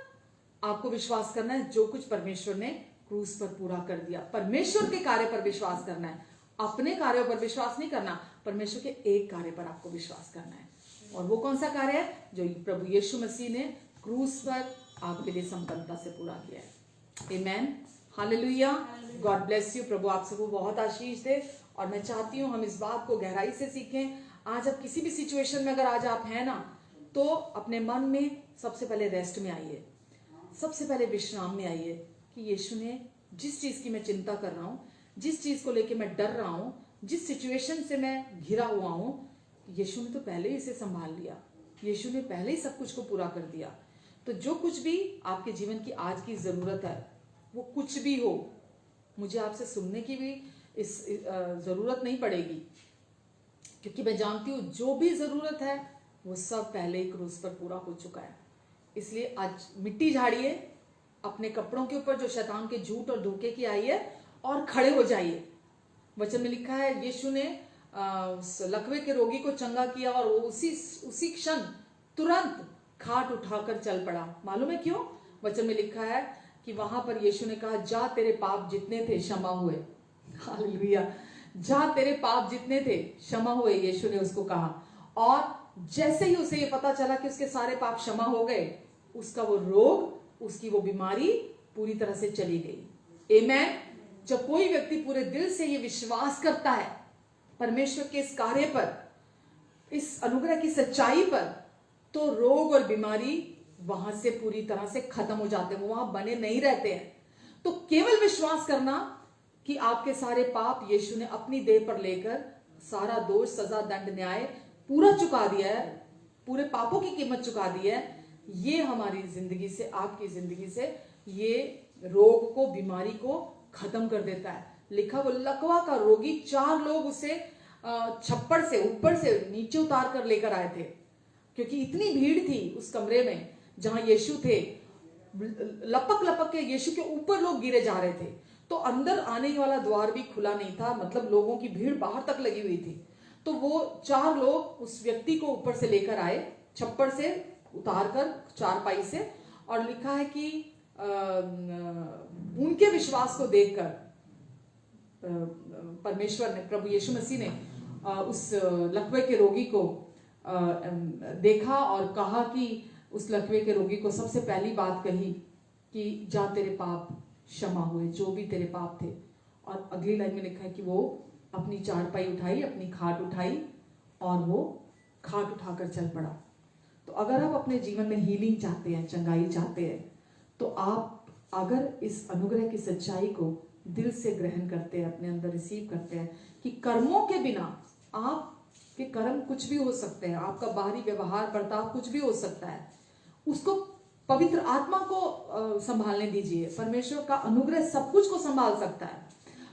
आपको विश्वास करना है, जो कुछ परमेश्वर ने क्रूस पर पूरा कर दिया। परमेश्वर के कार्य पर विश्वास करना है, अपने कार्यों पर विश्वास नहीं करना। परमेश्वर के एक कार्य पर आपको विश्वास करना है, और वो कौन सा कार्य है? जो प्रभु यीशु मसीह ने क्रूस पर आपके लिए संपन्नता से पूरा किया है। Amen. Hallelujah. God bless you. प्रभु आप सबको बहुत आशीष दे। और मैं चाहती हूँ हम इस बात को गहराई से सीखें। आज आप किसी भी सिचुएशन में अगर आज आप हैं ना, तो अपने मन में सबसे पहले रेस्ट में आइए, सबसे पहले विश्राम में आइए कि यीशु ने जिस चीज की मैं चिंता कर रहा हूँ, जिस चीज को लेके मैं डर रहा हूँ, जिस सिचुएशन से मैं घिरा हुआ हूँ, यीशु ने तो पहले ही इसे संभाल लिया, यीशु ने पहले ही सब कुछ को पूरा कर दिया। तो जो कुछ भी आपके जीवन की आज की जरूरत है, वो कुछ भी हो, मुझे आपसे सुनने की भी इस जरूरत नहीं पड़ेगी, क्योंकि मैं जानती हूँ जो भी जरूरत है वो सब पहले ही क्रूस पर पूरा हो चुका है। इसलिए आज मिट्टी झाड़िए अपने कपड़ों के ऊपर जो शैतान के झूठ और धोखे की आई है, और खड़े हो जाइए। वचन में लिखा है यीशु ने लकवे के रोगी को चंगा किया, और वो उसी क्षण तुरंत खाट उठाकर चल पड़ा। मालूम है क्यों? वचन में लिखा है कि वहां पर यीशु ने कहा जा तेरे पाप जितने थे क्षमा हुए। हालेलुया। जा तेरे पाप जितने थे क्षमा हुए, यीशु ने उसको कहा। और जैसे ही उसे ये पता चला कि उसके सारे पाप क्षमा हो गए, उसका वो रोग, उसकी वो बीमारी पूरी तरह से चली गई। आमेन। जब कोई व्यक्ति पूरे दिल से ये विश्वास करता है परमेश्वर के इस कार्य पर, इस अनुग्रह की सच्चाई पर, तो रोग और बीमारी वहां से पूरी तरह से खत्म हो जाते हैं, वो वहां बने नहीं रहते हैं। तो केवल विश्वास करना कि आपके सारे पाप यीशु ने अपनी देह पर लेकर सारा दोष, सजा, दंड, न्याय पूरा चुका दिया है, पूरे पापों की कीमत चुका दी है, ये हमारी जिंदगी से, आपकी जिंदगी से ये रोग को, बीमारी को खत्म कर देता है। लिखा वो लकवा का रोगी, 4 लोग उसे छप्पड़ से ऊपर से नीचे उतार कर लेकर आए थे, क्योंकि इतनी भीड़ थी उस कमरे में जहां यीशु थे। लपक लपक के यीशु के ऊपर लोग गिरे जा रहे थे, तो अंदर आने वाला द्वार भी खुला नहीं था, मतलब लोगों की भीड़ बाहर तक लगी हुई थी। तो वो 4 लोग उस व्यक्ति को ऊपर से लेकर आए, छप्पड़ से उतार कर, चारपाई से, और लिखा है कि उनके विश्वास को देखकर परमेश्वर ने, प्रभु यीशु मसीह ने उस लकवे के रोगी को देखा और कहा कि, उस लकवे के रोगी को सबसे पहली बात कही कि जा तेरे पाप क्षमा हुए, जो भी तेरे पाप थे। और अगली लाइन में लिखा है कि वो अपनी चारपाई उठाई, अपनी खाट उठाई और वो खाट उठाकर चल पड़ा। तो अगर आप अपने जीवन में हीलिंग चाहते हैं, चंगाई चाहते हैं, तो आप अगर इस अनुग्रह की सच्चाई को दिल से ग्रहण करते हैं, अपने अंदर रिसीव करते हैं कि कर्मों के बिना, आपके कर्म कुछ भी हो सकते हैं, आपका बाहरी व्यवहार बर्ताव कुछ भी हो सकता है, उसको पवित्र आत्मा को संभालने दीजिए। परमेश्वर का अनुग्रह सब कुछ को संभाल सकता है।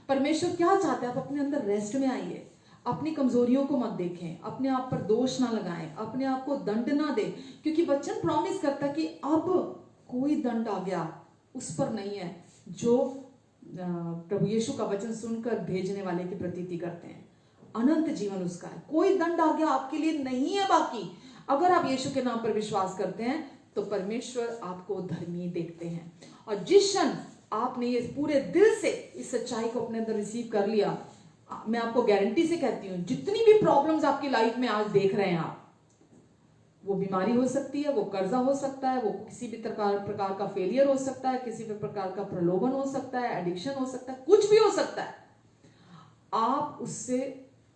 परमेश्वर क्या चाहते हैं? आप अपने अंदर रेस्ट में आइए, अपनी कमजोरियों को मत देखें, अपने आप पर दोष ना लगाएं, अपने आप को दंड ना दें, क्योंकि वचन प्रॉमिस करता है कि अब कोई दंड आ गया उस पर नहीं है जो प्रभु यीशु का वचन सुनकर भेजने वाले की प्रतीति करते हैं। अनंत जीवन उसका है, कोई दंड आ गया आपके लिए नहीं है बाकी। अगर आप यीशु के नाम पर विश्वास करते हैं तो परमेश्वर आपको धर्मी देखते हैं। और जिस क्षण आपने ये पूरे दिल से इस सच्चाई को अपने अंदर रिसीव कर लिया, मैं आपको गारंटी से कहती हूं, जितनी भी प्रॉब्लम्स आपकी लाइफ में आज देख रहे हैं आप, वो बीमारी हो सकती है, वो कर्जा हो सकता है, वो किसी भी प्रकार का फेलियर हो सकता है, किसी भी प्रकार का प्रलोभन हो सकता है, एडिक्शन हो सकता है, कुछ भी हो सकता है, आप उससे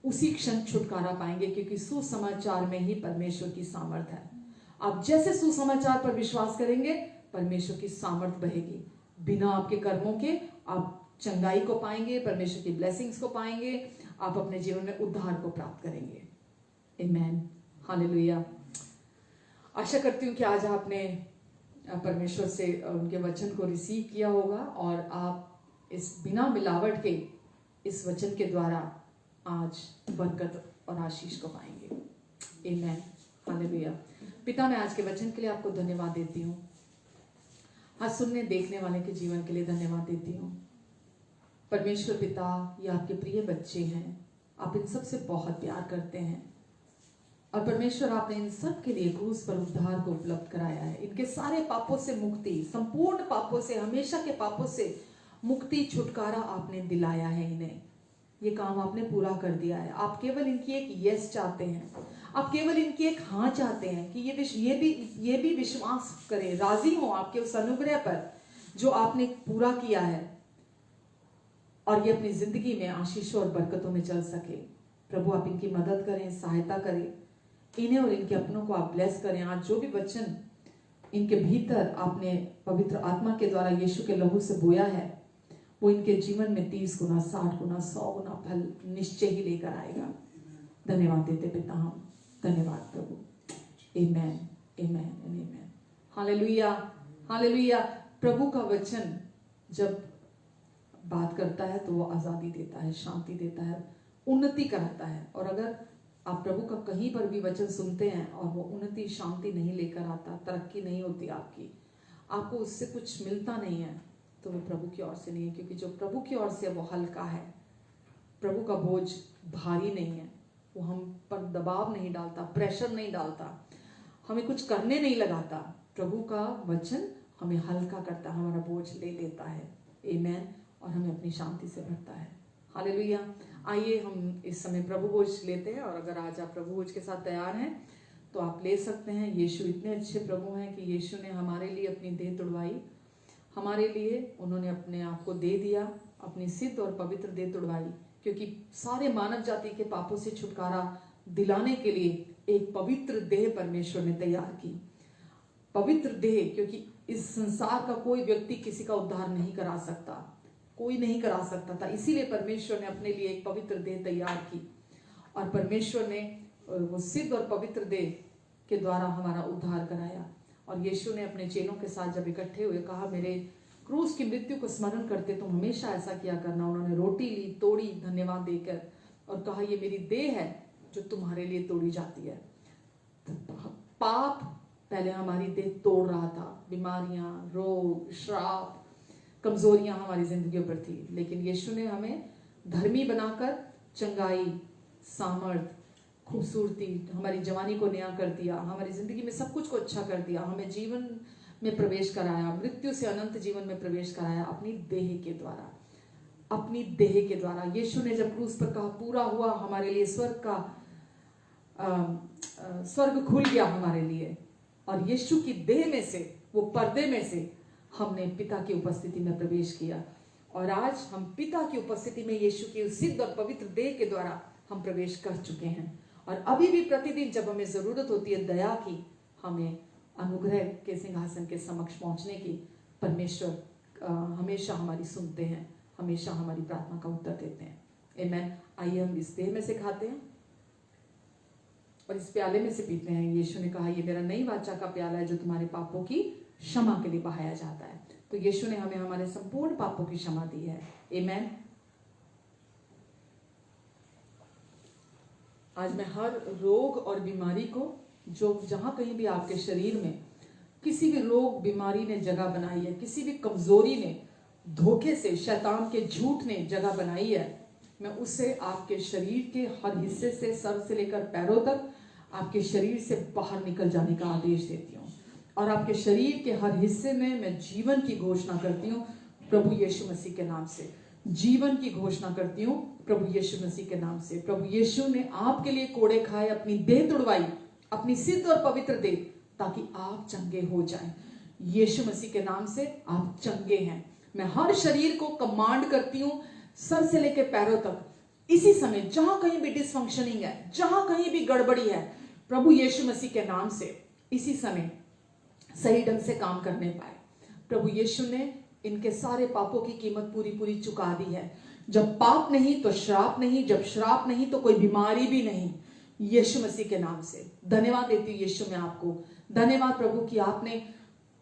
उसी क्षण छुटकारा पाएंगे, क्योंकि सुसमाचार में ही परमेश्वर की सामर्थ है। आप जैसे सुसमाचार पर विश्वास करेंगे, परमेश्वर की सामर्थ बहेगी। बिना आपके कर्मों के आप चंगाई को पाएंगे, परमेश्वर की ब्लेसिंग्स को पाएंगे, आप अपने जीवन में उद्धार को प्राप्त करेंगे। आमेन, हालेलुया। आशा करती हूँ कि आज आपने परमेश्वर से उनके वचन को रिसीव किया होगा और आप इस बिना मिलावट के इस वचन के द्वारा आज बरकत और आशीष को पाएंगे। आमेन, हालेलुया। पिता, मैं आज के वचन के लिए आपको धन्यवाद देती हूँ। आज सुनने देखने वाले के जीवन के लिए धन्यवाद देती हूँ। परमेश्वर पिता, ये आपके प्रिय बच्चे हैं, आप इन सब से बहुत प्यार करते हैं और परमेश्वर आपने इन सब के लिए क्रूस पर उद्धार को उपलब्ध कराया है। इनके सारे पापों से मुक्ति, संपूर्ण पापों से, हमेशा के पापों से मुक्ति, छुटकारा आपने दिलाया है इन्हें। ये काम आपने पूरा कर दिया है। आप केवल इनकी एक यस चाहते हैं, आप केवल इनकी एक हाँ चाहते हैं कि ये भी विश्वास करें, राजी हो आपके उस अनुग्रह पर जो आपने पूरा किया है, और ये अपनी जिंदगी में आशीषों और बरकतों में चल सके। प्रभु आप इनकी मदद करें, सहायता करें, इन्हें और इनके अपनों को आप ब्लेस करें। आज जो भी वचन इनके भीतर आपने पवित्र आत्मा के द्वारा यीशु के लहू से बोया है, वो इनके जीवन में 30 गुना, 60 गुना, 100 गुना फल निश्चय ही लेकर आएगा। धन्यवाद देते पिता हम, धन्यवाद प्रभु। आमेन, आमेन, आमेन, हालेलुया, हालेलुया। प्रभु का वचन जब बात करता है तो वो आजादी देता है, शांति देता है, उन्नति कराता है। और अगर आप प्रभु का कहीं पर भी वचन सुनते हैं और वो उन्नति, शांति नहीं लेकर आता, तरक्की नहीं होती आपकी, आपको उससे कुछ मिलता नहीं है, तो वो प्रभु की ओर से नहीं है। क्योंकि जो प्रभु की ओर से वो हल्का है, प्रभु का बोझ भारी नहीं है, वो हम पर दबाव नहीं डालता, प्रेशर नहीं डालता, हमें कुछ करने नहीं लगाता। प्रभु का वचन हमें हल्का करता है, हमारा बोझ ले लेता है। आमेन, और हमें अपनी शांति से भरता है। हालेलुया। आइए हम इस समय प्रभु भोज लेते हैं, और अगर आज आप प्रभु भोज के साथ तैयार हैं तो आप ले सकते हैं। यीशु इतने अच्छे प्रभु हैं कि यीशु ने हमारे लिए अपनी देह तुड़वाई, हमारे लिए उन्होंने अपने आप को दे दिया, अपनी सिद्ध और पवित्र देह तुड़वाई, क्योंकि सारे मानव जाति के पापों से छुटकारा दिलाने के लिए एक पवित्र देह परमेश्वर ने तैयार की। पवित्र देह, क्योंकि इस संसार का कोई व्यक्ति किसी का उद्धार नहीं करा सकता, कोई नहीं करा सकता था, इसीलिए परमेश्वर ने अपने लिए एक पवित्र देह तैयार की। और परमेश्वर ने वो सिद्ध और पवित्र देह के द्वारा हमारा उद्धार कराया। और यीशु ने अपने चेलों के साथ जब इकट्ठे हुए कहा, मेरे क्रूस की मृत्यु को स्मरण करते तुम हमेशा ऐसा किया करना। उन्होंने रोटी ली, तोड़ी धन्यवाद देकर और कहा, ये मेरी देह है जो तुम्हारे लिए तोड़ी जाती है। पाप पहले हमारी देह तोड़ रहा था, बीमारियां, रोग, श्राप, कमजोरियां हमारी जिंदगियों पर थी, लेकिन यीशु ने हमें धर्मी बनाकर चंगाई, सामर्थ, खूबसूरती, हमारी जवानी को नया कर दिया, हमारी जिंदगी में सब कुछ को अच्छा कर दिया, हमें जीवन में प्रवेश कराया, मृत्यु से अनंत जीवन में प्रवेश कराया अपनी देह के द्वारा, अपनी देह के द्वारा। यीशु ने जब क्रूस पर कहा पूरा हुआ, हमारे लिए स्वर्ग खुल गया हमारे लिए, और यीशु की देह में से, वो पर्दे में से हमने पिता की उपस्थिति में प्रवेश किया। और आज हम पिता की उपस्थिति में यीशु की सिद्ध और पवित्र देह के द्वारा हम प्रवेश कर चुके हैं। और अभी भी प्रतिदिन जब हमें जरूरत होती है दया की, हमें अनुग्रह के सिंहासन के समक्ष पहुंचने की, परमेश्वर हमेशा हमारी सुनते हैं, हमेशा हमारी प्रार्थना का उत्तर देते हैं। आमीन। आइए हम इस देह में से खाते हैं और इस प्याले में से पीते हैं। यीशु ने कहा, ये मेरा नई वाचा का प्याला है जो तुम्हारे पापों की क्षमा के लिए बहाया जाता है। तो यीशु ने हमें हमारे संपूर्ण पापों की क्षमा दी है। आमीन। आज मैं हर रोग और बीमारी को, जो जहां कहीं भी आपके शरीर में किसी भी रोग बीमारी ने जगह बनाई है, किसी भी कमजोरी ने, धोखे से, शैतान के झूठ ने जगह बनाई है, मैं उससे आपके शरीर के हर हिस्से से, सर से लेकर पैरों तक, आपके शरीर से बाहर निकल जाने का आदेश देती हूँ। और आपके शरीर के हर हिस्से में मैं जीवन की घोषणा करती हूँ प्रभु यीशु मसीह के नाम से। जीवन की घोषणा करती हूँ प्रभु यीशु मसीह के नाम से। प्रभु यीशु ने आपके लिए कोड़े खाए, अपनी देह तुड़वाई, अपनी सिद्ध और पवित्र देह, ताकि आप चंगे हो जाएं। यीशु मसीह के नाम से आप चंगे हैं। मैं हर शरीर को कमांड करती हूँ, सर से लेकर पैरों तक, इसी समय जहां कहीं भी डिसफंक्शनिंग है, जहां कहीं भी गड़बड़ी है, प्रभु यीशु मसीह के नाम से इसी समय सही ढंग से काम करने पाए। प्रभु यीशु ने इनके सारे पापों की कीमत पूरी पूरी चुका दी है। जब पाप नहीं तो श्राप नहीं, जब श्राप नहीं तो कोई बीमारी भी नहीं। यीशु मसीह के नाम से धन्यवाद देती हूँ यीशु, मैं आपको धन्यवाद प्रभु कि आपने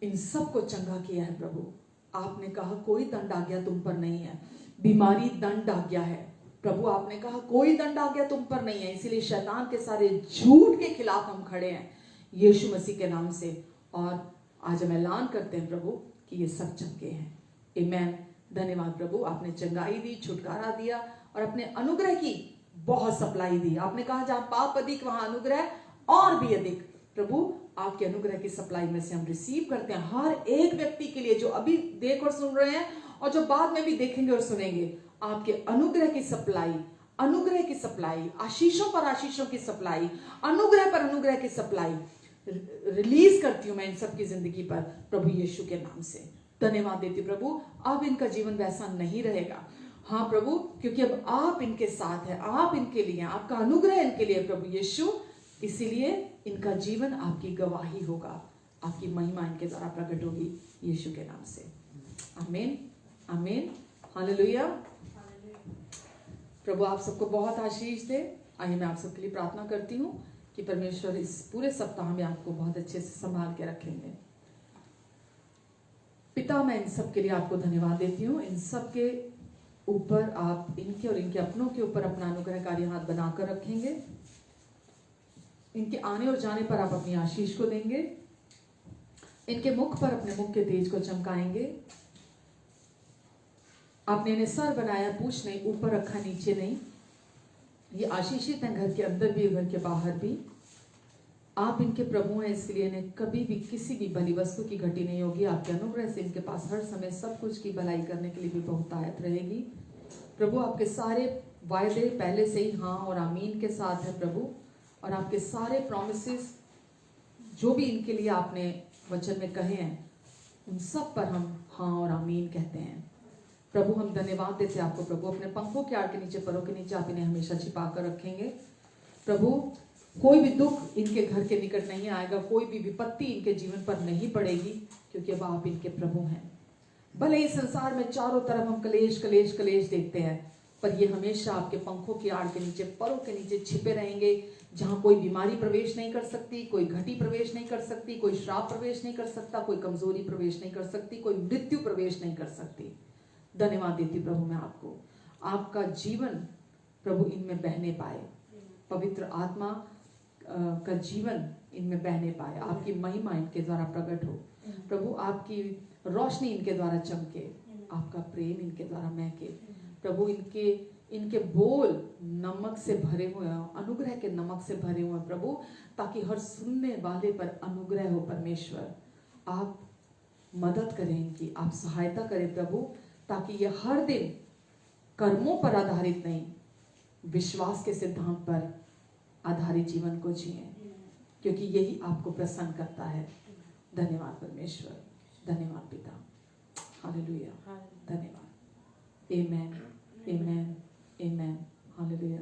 इन सब को चंगा किया है। प्रभु आपने कहा कोई दंड आज्ञा तुम पर नहीं है, बीमारी दंड आज्ञा है। प्रभु आपने कहा कोई दंड आज्ञा तुम पर नहीं है, इसीलिए शैतान के सारे झूठ के खिलाफ हम खड़े हैं यीशु मसीह के नाम से। और आज हम ऐलान करते हैं प्रभु कि ये सब चंगे हैं। आमीन। धन्यवाद प्रभु, आपने चंगाई दी, छुटकारा दिया और अपने अनुग्रह की बहुत सप्लाई दी। आपने कहा जहां पाप अधिक वहां अनुग्रह और भी अधिक। प्रभु आपके अनुग्रह की सप्लाई में से हम रिसीव करते हैं हर एक व्यक्ति के लिए, जो अभी देख और सुन रहे हैं और जो बाद में भी देखेंगे और सुनेंगे। आपके अनुग्रह की सप्लाई, अनुग्रह की सप्लाई, आशीषों पर आशीषों की सप्लाई, अनुग्रह पर अनुग्रह की सप्लाई रिलीज करती हूं मैं इन सबकी जिंदगी पर प्रभु यीशु के नाम से। धन्यवाद देती प्रभु, अब इनका जीवन वैसा नहीं रहेगा। हाँ प्रभु, क्योंकि अब आप इनके साथ हैं, आप इनके लिए, आपका अनुग्रह इनके लिए प्रभु यीशु, इसीलिए इनका जीवन आपकी गवाही होगा, आपकी महिमा इनके द्वारा प्रकट होगी यीशु के नाम से। आमीन, आमीन, हालेलुया। प्रभु आप सबको बहुत आशीष दे। आइए मैं आप सबके लिए प्रार्थना करती हूँ कि परमेश्वर इस पूरे सप्ताह में आपको बहुत अच्छे से संभाल के रखेंगे। पिता, मैं इन सब के लिए आपको धन्यवाद देती हूँ। इन सब के ऊपर आप इनके और इनके अपनों के ऊपर अपना अनुग्रहकारी हाथ बनाकर रखेंगे। इनके आने और जाने पर आप अपनी आशीष को देंगे। इनके मुख पर अपने मुख के तेज को चमकाएंगे। आपने इन्हें सर बनाया, पूछ नहीं, ऊपर रखा, नीचे नहीं। ये आशीषित हैं घर के अंदर भी, घर के बाहर भी। आप इनके प्रभु हैं, इसलिए इन्हें कभी भी किसी भी भली वस्तु की घटी नहीं होगी। आपके अनुग्रह से इनके पास हर समय सब कुछ की भलाई करने के लिए भी बहुतायत रहेगी। प्रभु आपके सारे वायदे पहले से ही हाँ और आमीन के साथ है प्रभु, और आपके सारे प्रॉमिसेस जो भी इनके लिए आपने वचन में कहे हैं, उन सब पर हम हाँ और आमीन कहते हैं। प्रभु हम धन्यवाद देते हैं आपको प्रभु, अपने पंखों के आड़ के नीचे, परों के नीचे आप इन्हें हमेशा छिपा कर रखेंगे। प्रभु कोई भी दुख इनके घर के निकट नहीं आएगा, कोई भी विपत्ति इनके जीवन पर नहीं पड़ेगी, क्योंकि अब आप इनके प्रभु हैं। भले इस संसार में चारों तरफ हम कलेश कलेश कलेश देखते हैं, पर ये हमेशा आपके पंखों की आड़ के नीचे, परों के नीचे छिपे रहेंगे, जहां कोई बीमारी प्रवेश नहीं कर सकती, कोई घटी प्रवेश नहीं कर सकती, कोई श्राप प्रवेश नहीं कर सकता, कोई कमजोरी प्रवेश नहीं कर सकती, कोई मृत्यु प्रवेश नहीं कर सकती। धन्यवाद देती प्रभु मैं आपको, आपका जीवन प्रभु इनमें बहने पाए, पवित्र आत्मा का जीवन इनमें बहने पाए, आपकी महिमा इनके द्वारा प्रकट हो प्रभु, आपकी रोशनी इनके द्वारा चमके, आपका प्रेम इनके द्वारा महके प्रभु, इनके बोल नमक से भरे हुए हों, अनुग्रह के नमक से भरे हुए प्रभु, ताकि हर सुनने वाले पर अनुग्रह हो। परमेश्वर आप मदद करें इनकी, आप सहायता करें प्रभु, ताकि ये हर दिन कर्मों पर आधारित नहीं, विश्वास के सिद्धांत पर आधारित जीवन को जिए, क्योंकि यही आपको प्रसन्न करता है। धन्यवाद परमेश्वर, धन्यवाद पिता, हालेलुया, धन्यवाद। आमेन, आमेन, आमेन, हालेलुया।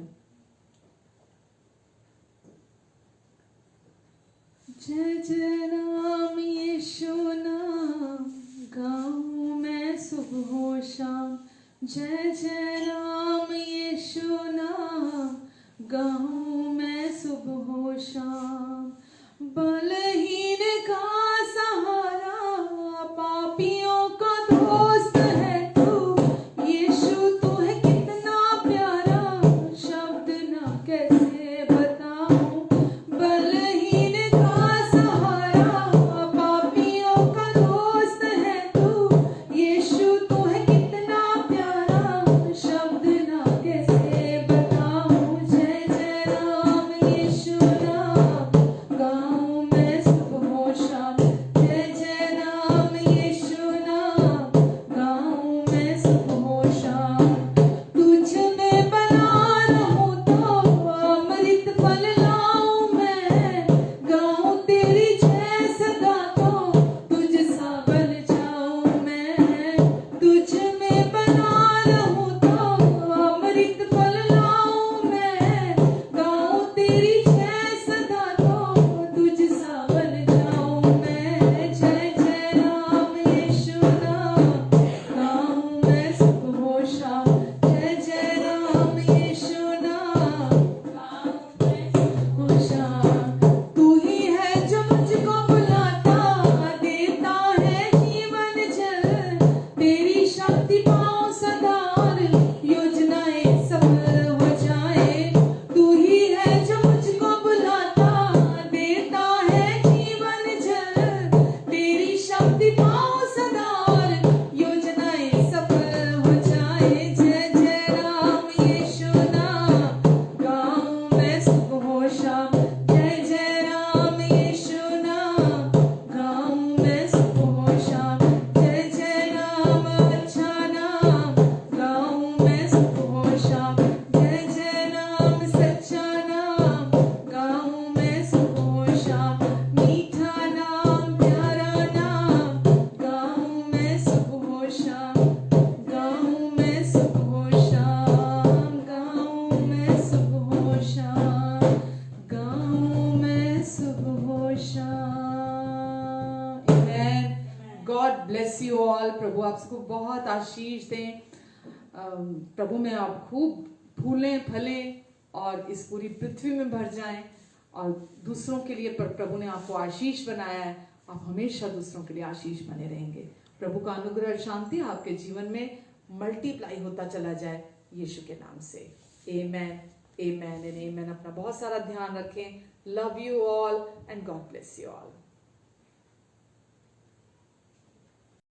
जय जय नाम यीशु नाम, गाऊं मैं सुबह शाम, जय जय नाम यीशु नाम, गाऊं मैं सुबह शाम। बलहीन का सहारा, पापियों का दोस्त है तू, यीशु तू है कितना प्यारा, शब्द ना कैसे बताऊं। बलहीन का सहारा, पापियों का दोस्त है तू, यीशु तू है कितना प्यारा, शब्द ना कैसे बताऊं। जय जय राम यीशु नाम, गाऊं मैं सुबह शाम, जय जय राम यीशु नाम, गाऊं मैं सुबह शाम। तुझ में बना रहूं तो अमृत फल लाऊं मैं, गाऊं तेरी जय सदा तो तुझ सा बन जाऊं मैं। तुझ में बना रहूं तो अमृत फल लाऊं मैं, गाऊं तेरी जय सदा तो तुझ सा बन जाऊं मैं। जय जय राम यीशु नाम, गाऊं मैं सुबह शाम, जय जय राम यीशु नाम, गाऊं मैं सुबह शाम। तू ही है जो मुझको बुलाता, देता है जीवन जल, तेरी शक्ति पाऊं सदा और योजनाएं सफल हो जाए। तू ही है जो मुझको बुलाता, देता है जीवन जल, तेरी शक्ति पाऊं सदा और योजनाएं सफल हो जाए। जय जय राम यीशु नाम, गाऊं मैं सुबह शाम, जय जय राम यीशु नाम, गाऊं मैं सुबह शाम। जय जय राम अच्छा नाम, गाऊं मैं सुबह शाम, जय जय राम सच्चा नाम, गाऊं मैं सुबह शाम। मीठा नाम, प्यारा नाम, गाऊं मैं सुबह शाम, गाऊं मैं सुबह शाम, गाऊं मैं सुबह शाम, गाऊं मैं सुबह शाम। Amen. God bless you all. प्रभु आप सबको बहुत आशीष दें। प्रभु में आप खूब फूलें फलें और इस पूरी पृथ्वी में भर जाएं, और दूसरों के लिए प्रभु ने आपको आशीष बनाया है, आप हमेशा दूसरों के लिए आशीष बने रहेंगे। प्रभु का अनुग्रह और शांति आपके जीवन में मल्टीप्लाई होता चला जाए यीशु के नाम से। आमेन, आमेन एंड आमेन। अपना बहुत सारा ध्यान रखें। Love you all and God bless you all.